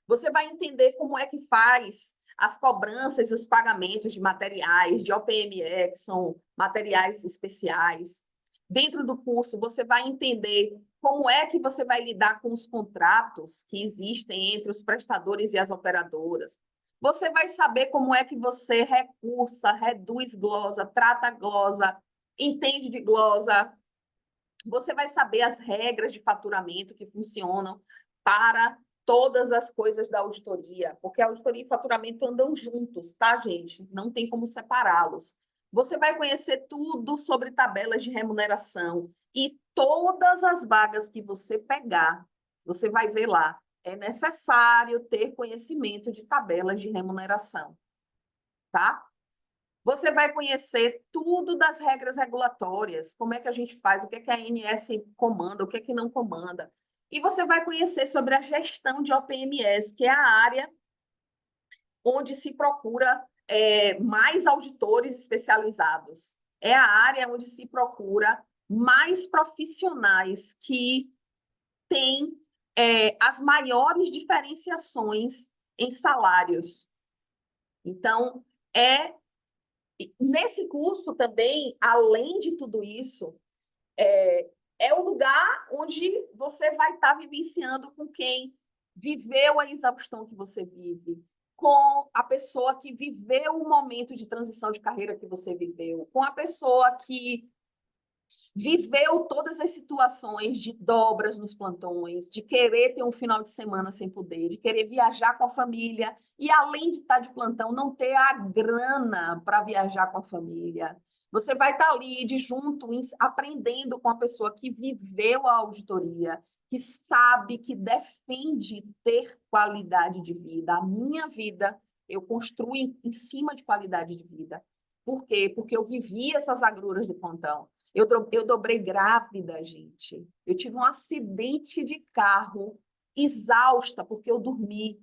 Você vai entender como é que faz as cobranças e os pagamentos de materiais, de OPME, que são materiais especiais. Dentro do curso, você vai entender como é que você vai lidar com os contratos que existem entre os prestadores e as operadoras. Você vai saber como é que você recursa, reduz glosa, trata glosa, entende de glosa. Você vai saber as regras de faturamento que funcionam para todas as coisas da auditoria, porque a auditoria e faturamento andam juntos, tá, gente? Não tem como separá-los. Você vai conhecer tudo sobre tabelas de remuneração e todas as vagas que você pegar, você vai ver lá. É necessário ter conhecimento de tabelas de remuneração, tá? Você vai conhecer tudo das regras regulatórias, como é que a gente faz, o que é que a ANS comanda, o que é que não comanda. E você vai conhecer sobre a gestão de OPMS, que é a área onde se procura mais auditores especializados. É a área onde se procura mais profissionais que têm as maiores diferenciações em salários. Então, nesse curso também, além de tudo isso, é o lugar onde você vai estar vivenciando com quem viveu a exaustão que você vive, com a pessoa que viveu o momento de transição de carreira que você viveu, com a pessoa que viveu todas as situações de dobras nos plantões, de querer ter um final de semana sem poder, de querer viajar com a família e, além de estar de plantão, não ter a grana para viajar com a família. Você vai estar ali de junto, aprendendo com a pessoa que viveu a auditoria, que sabe, que defende ter qualidade de vida. A minha vida eu construo em cima de qualidade de vida. Por quê? Porque eu vivi essas agruras do plantão. Eu dobrei grávida, gente. Eu tive um acidente de carro, exausta, porque eu dormi.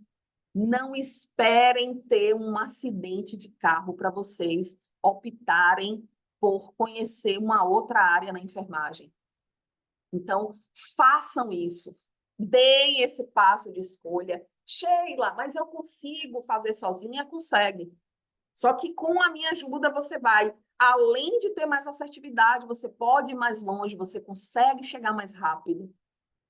Não esperem ter um acidente de carro para vocês optarem por conhecer uma outra área na enfermagem. Então, façam isso. Deem esse passo de escolha. Sheila, mas eu consigo fazer sozinha? Consegue. Só que com a minha ajuda você vai, além de ter mais assertividade, você pode ir mais longe, você consegue chegar mais rápido.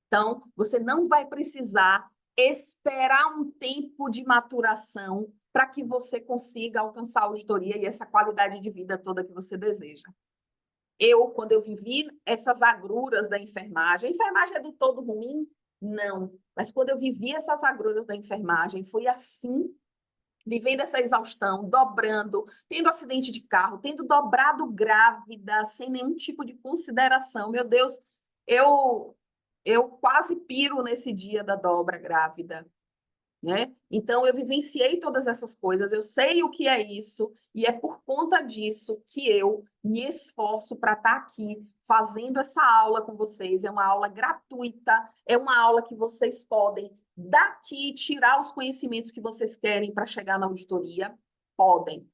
Então, você não vai precisar esperar um tempo de maturação para que você consiga alcançar a auditoria e essa qualidade de vida toda que você deseja. Quando eu vivi essas agruras da enfermagem, a enfermagem é do todo ruim? Não. Mas quando eu vivi essas agruras da enfermagem, foi assim, vivendo essa exaustão, dobrando, tendo acidente de carro, tendo dobrado grávida, sem nenhum tipo de consideração. Meu Deus, eu quase piro nesse dia da dobra grávida, né? Então, eu vivenciei todas essas coisas, eu sei o que é isso, e é por conta disso que eu me esforço para estar aqui fazendo essa aula com vocês. É uma aula gratuita, é uma aula que vocês podem daqui tirar os conhecimentos que vocês querem para chegar na auditoria. Podem.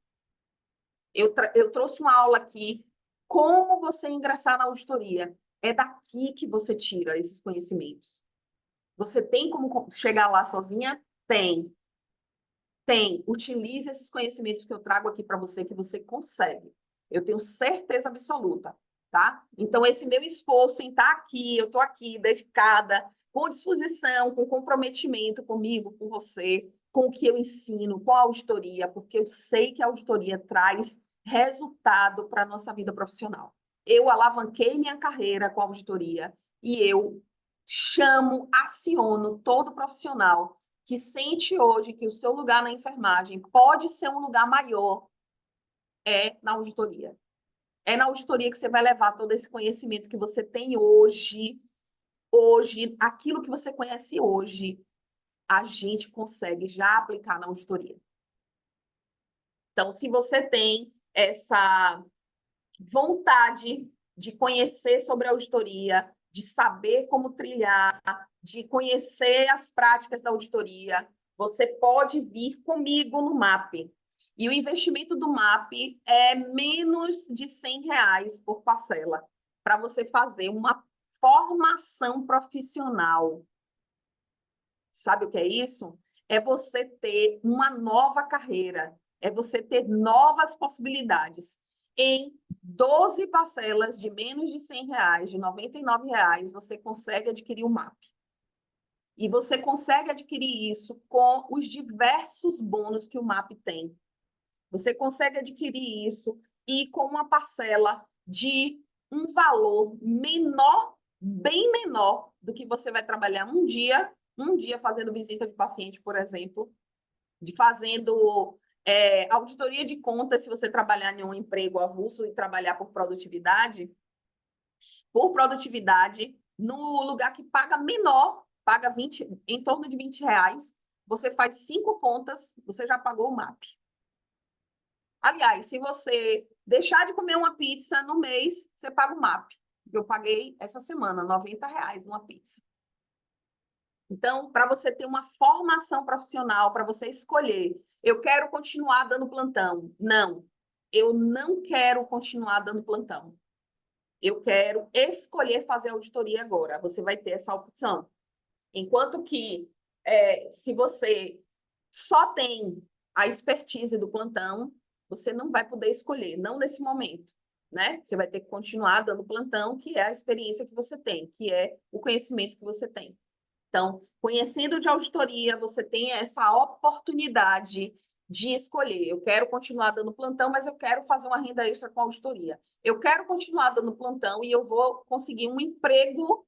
Eu trouxe uma aula aqui, como você ingressar na auditoria. É daqui que você tira esses conhecimentos. Você tem como chegar lá sozinha? Tem. Tem. Utilize esses conhecimentos que eu trago aqui para você, que você consegue. Eu tenho certeza absoluta, tá? Então, esse meu esforço em estar aqui, eu estou aqui, dedicada, com disposição, com comprometimento comigo, com você, com o que eu ensino, com a auditoria, porque eu sei que a auditoria traz resultado para a nossa vida profissional. Eu alavanquei minha carreira com a auditoria e eu chamo, aciono todo profissional que sente hoje que o seu lugar na enfermagem pode ser um lugar maior, é na auditoria. É na auditoria que você vai levar todo esse conhecimento que você tem hoje, aquilo que você conhece hoje, a gente consegue já aplicar na auditoria. Então, se você tem essa vontade de conhecer sobre a auditoria, de saber como trilhar, de conhecer as práticas da auditoria, você pode vir comigo no MAP. E o investimento do MAP é menos de R$ 100 por parcela, para você fazer uma formação profissional. Sabe o que é isso? É você ter uma nova carreira, é você ter novas possibilidades. Em 12 parcelas de menos de R$ 100, de R$ 99, você consegue adquirir o MAP. E você consegue adquirir isso com os diversos bônus que o MAP tem. Você consegue adquirir isso e com uma parcela de um valor menor, bem menor do que você vai trabalhar um dia fazendo visita de paciente, por exemplo, de fazendo auditoria de contas, se você trabalhar em um emprego avulso e trabalhar por produtividade, no lugar que paga menor, paga em torno de R$ 20, você faz 5 contas, você já pagou o MAP. Aliás, se você deixar de comer uma pizza no mês, você paga o MAP. Eu paguei essa semana R$ 90 numa pizza. Então, para você ter uma formação profissional, para você escolher, eu quero continuar dando plantão. Não, eu não quero continuar dando plantão. Eu quero escolher fazer auditoria agora. Você vai ter essa opção. Enquanto que, se você só tem a expertise do plantão, você não vai poder escolher, não nesse momento, né? Você vai ter que continuar dando plantão, que é a experiência que você tem, que é o conhecimento que você tem. Então, conhecendo de auditoria, você tem essa oportunidade de escolher. Eu quero continuar dando plantão, mas eu quero fazer uma renda extra com auditoria. Eu quero continuar dando plantão e eu vou conseguir um emprego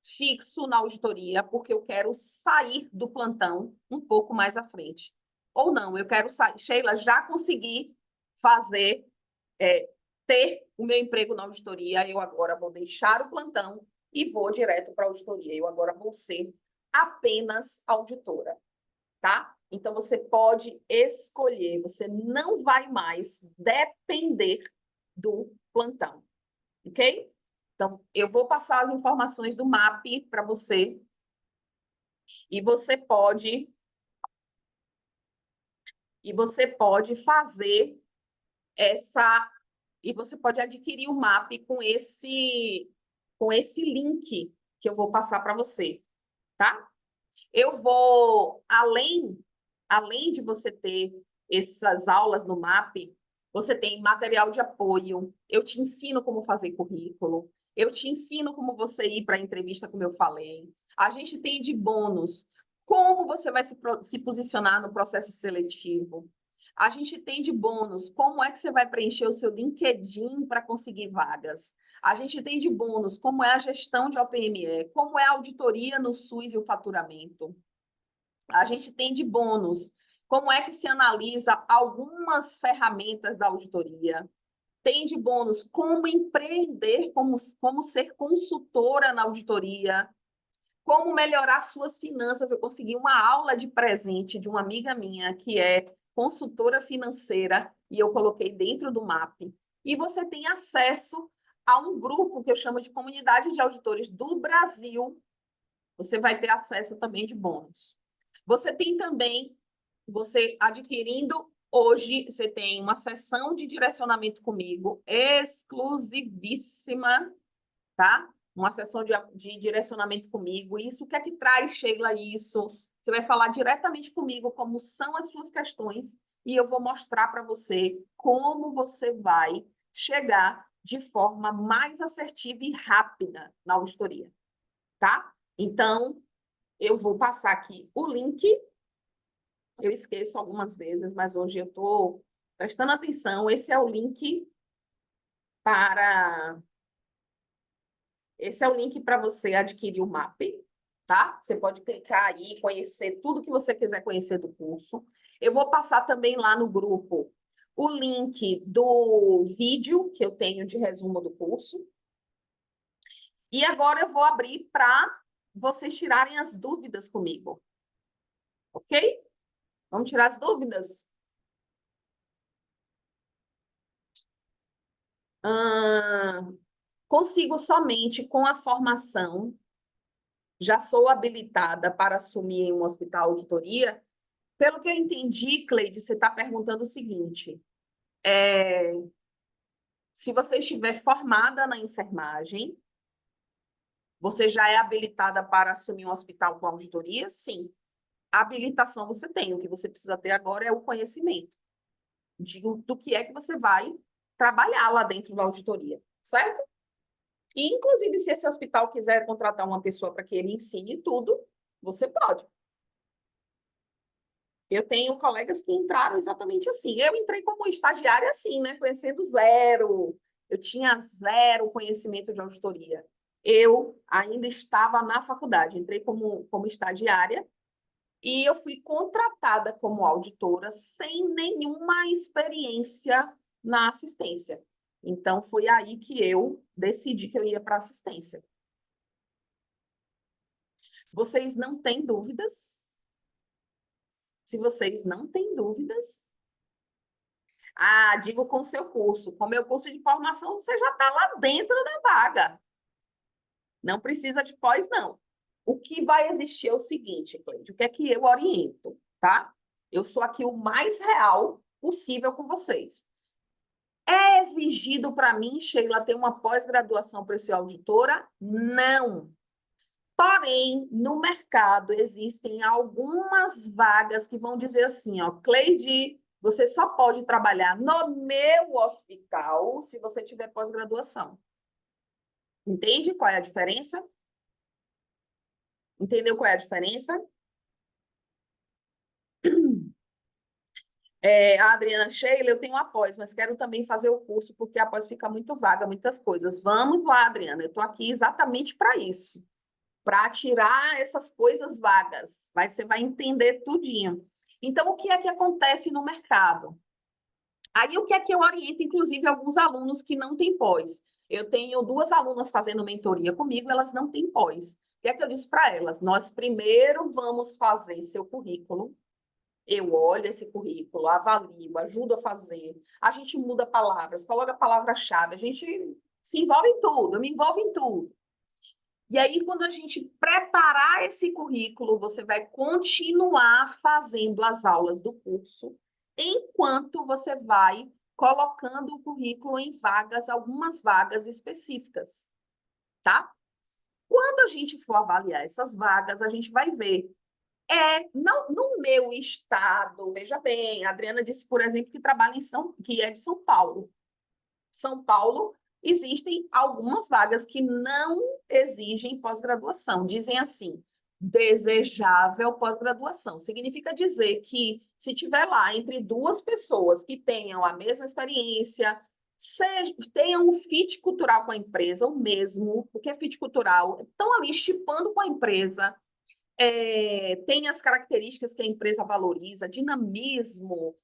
fixo na auditoria, porque eu quero sair do plantão um pouco mais à frente. Ou não, eu quero sair. Sheila, já consegui fazer, ter o meu emprego na auditoria, eu agora vou deixar o plantão e vou direto para a auditoria. Eu agora vou ser apenas auditora, tá? Então, você pode escolher, você não vai mais depender do plantão, ok? Então, eu vou passar as informações do MAP para você e você pode fazer e você pode adquirir o MAP com esse link que eu vou passar para você, tá? Eu vou além de você ter essas aulas no MAP, você tem material de apoio, eu te ensino como fazer currículo, eu te ensino como você ir para a entrevista, como eu falei. A gente tem de bônus como você vai se posicionar no processo seletivo. A gente tem de bônus como é que você vai preencher o seu LinkedIn para conseguir vagas. A gente tem de bônus como é a gestão de OPME, como é a auditoria no SUS e o faturamento. A gente tem de bônus como é que se analisa algumas ferramentas da auditoria. Tem de bônus como empreender, como ser consultora na auditoria, como melhorar suas finanças. Eu consegui uma aula de presente de uma amiga minha que é consultora financeira e eu coloquei dentro do MAP. E você tem acesso a um grupo que eu chamo de Comunidade de Auditores do Brasil. Você vai ter acesso também de bônus. Você tem também, você adquirindo hoje, você tem uma sessão de direcionamento comigo exclusivíssima, tá? uma sessão de direcionamento comigo. Isso, o que é que traz, Sheila, isso? Você vai falar diretamente comigo como são as suas questões e eu vou mostrar para você como você vai chegar de forma mais assertiva e rápida na auditoria, tá? Então, eu vou passar aqui o link. Eu esqueço algumas vezes, mas hoje eu estou prestando atenção. Esse é o link para... Esse é o link para você adquirir o MAP, tá? Você pode clicar aí, conhecer tudo que você quiser conhecer do curso. Eu vou passar também lá no grupo o link do vídeo que eu tenho de resumo do curso. E agora eu vou abrir para vocês tirarem as dúvidas comigo. Ok? Vamos tirar as dúvidas? Consigo somente com a formação. Já sou habilitada para assumir em um hospital auditoria. Pelo que eu entendi, Cleide, você está perguntando o seguinte: se você estiver formada na enfermagem, você já é habilitada para assumir um hospital com auditoria? Sim. A habilitação você tem. O que você precisa ter agora é o conhecimento do que é que você vai trabalhar lá dentro da auditoria, certo? E, inclusive, se esse hospital quiser contratar uma pessoa para que ele ensine tudo, você pode. Eu tenho colegas que entraram exatamente assim. Eu entrei como estagiária assim, né? Conhecendo zero. Eu tinha zero conhecimento de auditoria. Eu ainda estava na faculdade. Entrei como estagiária e eu fui contratada como auditora sem nenhuma experiência na assistência. Então, foi aí que eu decidi que eu ia para assistência. Vocês não têm dúvidas? Se vocês não têm dúvidas, digo com o seu curso. Com o meu curso de formação, você já está lá dentro da vaga. Não precisa de pós, não. O que vai existir é o seguinte, Cleide, o que é que eu oriento, tá? Eu sou aqui o mais real possível com vocês. É exigido para mim, Sheila, ter uma pós-graduação para ser auditora? Não. Porém, no mercado existem algumas vagas que vão dizer assim, ó, Cleide, você só pode trabalhar no meu hospital se você tiver pós-graduação. Entende qual é a diferença? Entendeu qual é a diferença? A Adriana Sheila, eu tenho a pós, mas quero também fazer o curso, porque a pós fica muito vaga, muitas coisas. Vamos lá, Adriana, eu estou aqui exatamente para isso, para tirar essas coisas vagas. Você vai entender tudinho. Então, o que é que acontece no mercado? Aí, o que é que eu oriento, inclusive, alguns alunos que não têm pós? Eu tenho 2 alunas fazendo mentoria comigo, elas não têm pós. O que é que eu disse para elas? Nós primeiro vamos fazer seu currículo. Eu olho esse currículo, avalio, ajudo a fazer. A gente muda palavras, coloca palavra-chave, a gente se envolve em tudo, eu me envolvo em tudo. E aí, quando a gente preparar esse currículo, você vai continuar fazendo as aulas do curso, enquanto você vai colocando o currículo em vagas, algumas vagas específicas, tá? Quando a gente for avaliar essas vagas, a gente vai ver. Não, no meu estado, veja bem, a Adriana disse, por exemplo, que trabalha que é de São Paulo. São Paulo, existem algumas vagas que não exigem pós-graduação. Dizem assim, desejável pós-graduação. Significa dizer que se tiver lá entre 2 pessoas que tenham a mesma experiência, tenham um fit cultural com a empresa, o mesmo, o que é fit cultural, estão ali estipando com a empresa, tem as características que a empresa valoriza, dinamismo,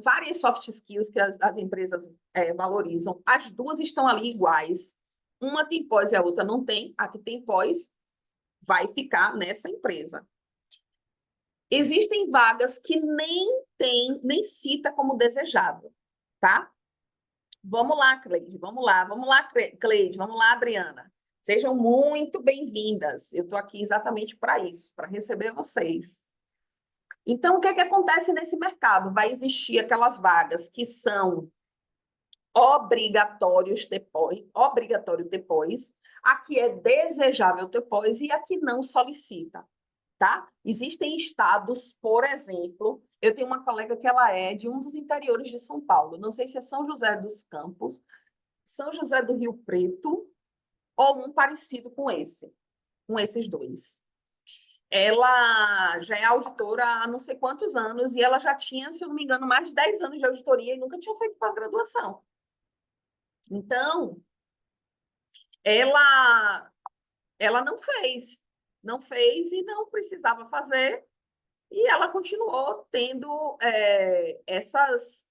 várias soft skills que as empresas valorizam. As 2 estão ali iguais. Uma tem pós e a outra não tem. A que tem pós vai ficar nessa empresa. Existem vagas que nem cita como desejável, tá? Vamos lá, Cleide, vamos lá, Cleide, vamos lá, Adriana. Sejam muito bem-vindas. Eu estou aqui exatamente para isso, para receber vocês. Então, o que é que acontece nesse mercado? Vai existir aquelas vagas que são obrigatório ter pós. a que é desejável ter pós e a que não solicita, tá? Existem estados, por exemplo, eu tenho uma colega que ela é de um dos interiores de São Paulo, não sei se é São José dos Campos, São José do Rio Preto, ou um parecido com esses dois. Ela já é auditora há não sei quantos anos e ela já tinha, se eu não me engano, mais de 10 anos de auditoria e nunca tinha feito pós-graduação. Então, ela, ela não fez e não precisava fazer, e ela continuou tendo essas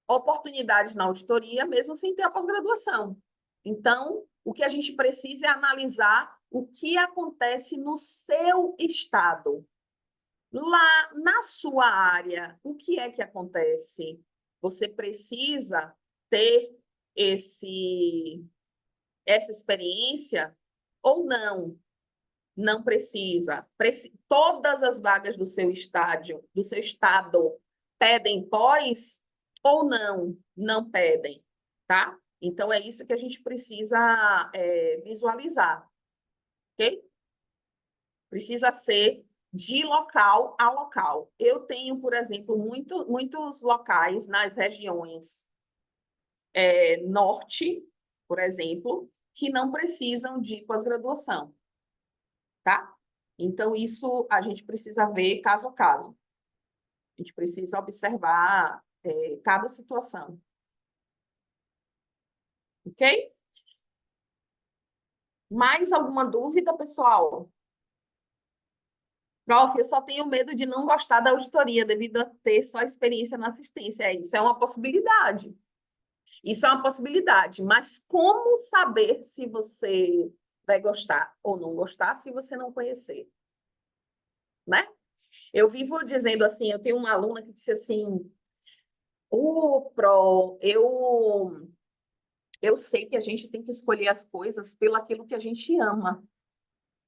oportunidades na auditoria, mesmo sem ter a pós-graduação. Então, o que a gente precisa é analisar o que acontece no seu estado. Lá na sua área, o que é que acontece? Você precisa ter essa experiência ou não? Não precisa. Todas as vagas do seu estádio, do seu estado, pedem pós ou não? Não pedem, tá? Então, é isso que a gente precisa visualizar, ok? Precisa ser de local a local. Eu tenho, por exemplo, muitos locais nas regiões norte, por exemplo, que não precisam de pós-graduação, tá? Então, isso a gente precisa ver caso a caso. A gente precisa observar cada situação. Ok? Mais alguma dúvida, pessoal? Prof, eu só tenho medo de não gostar da auditoria devido a ter só experiência na assistência. Isso é uma possibilidade. Isso é uma possibilidade. Mas como saber se você vai gostar ou não gostar se você não conhecer? Né? Eu vivo dizendo assim, eu tenho uma aluna que disse assim, eu sei que a gente tem que escolher as coisas pelo aquilo que a gente ama.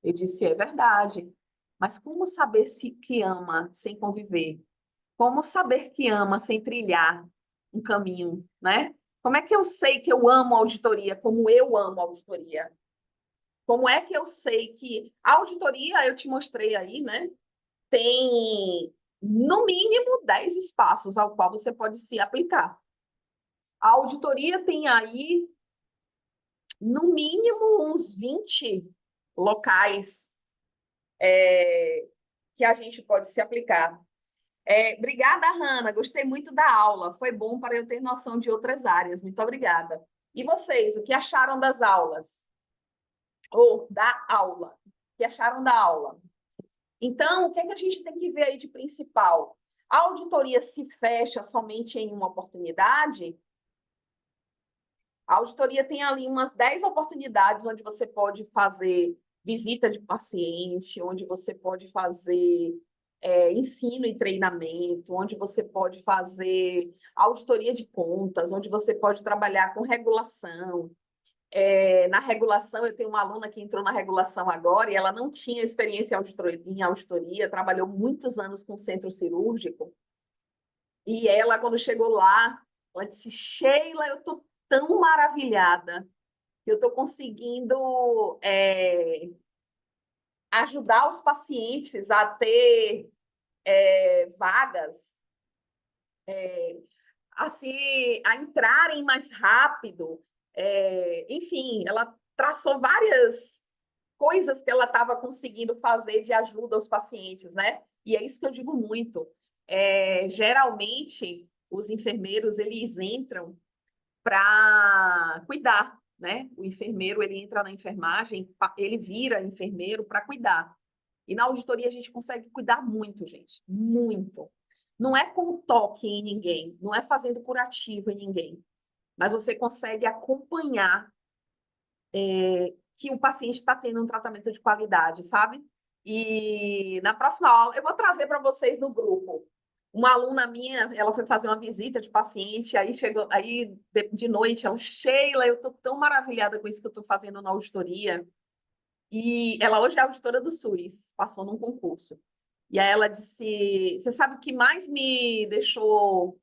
Eu disse, é verdade. Mas como saber se que ama sem conviver? Como saber que ama sem trilhar um caminho, né? Como é que eu sei que eu amo auditoria como eu amo auditoria? Como é que eu sei que a auditoria, eu te mostrei aí, né? Tem no mínimo 10 espaços ao qual você pode se aplicar. A auditoria tem aí no mínimo uns 20 locais que a gente pode se aplicar. Obrigada, Hanna. Gostei muito da aula. Foi bom para eu ter noção de outras áreas. Muito obrigada. E vocês, o que acharam das aulas? Ou da aula? O que acharam da aula? Então, o que é que a gente tem que ver aí de principal? A auditoria se fecha somente em uma oportunidade? A auditoria tem ali umas 10 oportunidades onde você pode fazer visita de paciente, onde você pode fazer ensino e treinamento, onde você pode fazer auditoria de contas, onde você pode trabalhar com regulação. Na regulação, eu tenho uma aluna que entrou na regulação agora e ela não tinha experiência em auditoria, trabalhou muitos anos com centro cirúrgico. E ela, quando chegou lá, ela disse: Sheila, eu estou tão maravilhada que eu estou conseguindo ajudar os pacientes a ter vagas, assim, a entrarem mais rápido. Enfim, ela traçou várias coisas que ela estava conseguindo fazer de ajuda aos pacientes, né? E é isso que eu digo muito. Geralmente, os enfermeiros, eles entram para cuidar, né? O enfermeiro, ele entra na enfermagem, ele vira enfermeiro para cuidar. E na auditoria a gente consegue cuidar muito, gente, muito. Não é com toque em ninguém, não é fazendo curativo em ninguém, mas você consegue acompanhar que o paciente está tendo um tratamento de qualidade, sabe? E na próxima aula eu vou trazer para vocês no grupo. Uma aluna minha, ela foi fazer uma visita de paciente, aí chegou, aí de noite, ela, Sheila, eu estou tão maravilhada com isso que eu estou fazendo na auditoria. E ela hoje é auditora do SUS, passou num concurso. E aí ela disse: Você sabe o que mais me deixou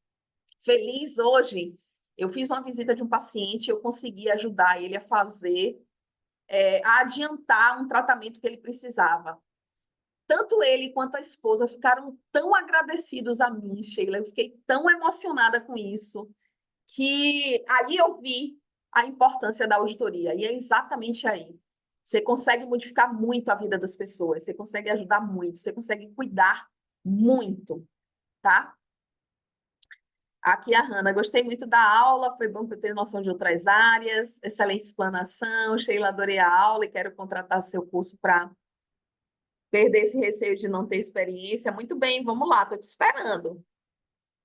feliz hoje? Eu fiz uma visita de um paciente, eu consegui ajudar ele a fazer a adiantar um tratamento que ele precisava. Tanto ele quanto a esposa ficaram tão agradecidos a mim, Sheila. Eu fiquei tão emocionada com isso, que aí eu vi a importância da auditoria. E é exatamente aí. Você consegue modificar muito a vida das pessoas, você consegue ajudar muito, você consegue cuidar muito, tá? Aqui a Hanna, gostei muito da aula, foi bom que eu tenha noção de outras áreas, excelente explanação, Sheila, adorei a aula e quero contratar seu curso para perder esse receio de não ter experiência. Muito bem, vamos lá, estou te esperando.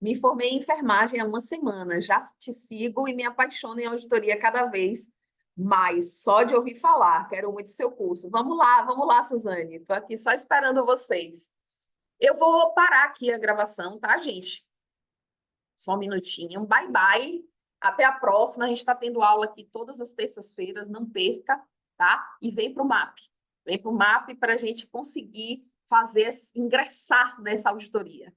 Me formei em enfermagem há uma semana, já te sigo e me apaixono em auditoria cada vez mais, só de ouvir falar. Quero muito seu curso. Vamos lá, Suzane. Estou aqui só esperando vocês. Eu vou parar aqui a gravação, tá, gente? Só um minutinho. Bye, bye. Até a próxima. A gente está tendo aula aqui todas as terças-feiras, não perca, tá? E vem para o MAP. Vem para o MAP para a gente conseguir ingressar nessa auditoria.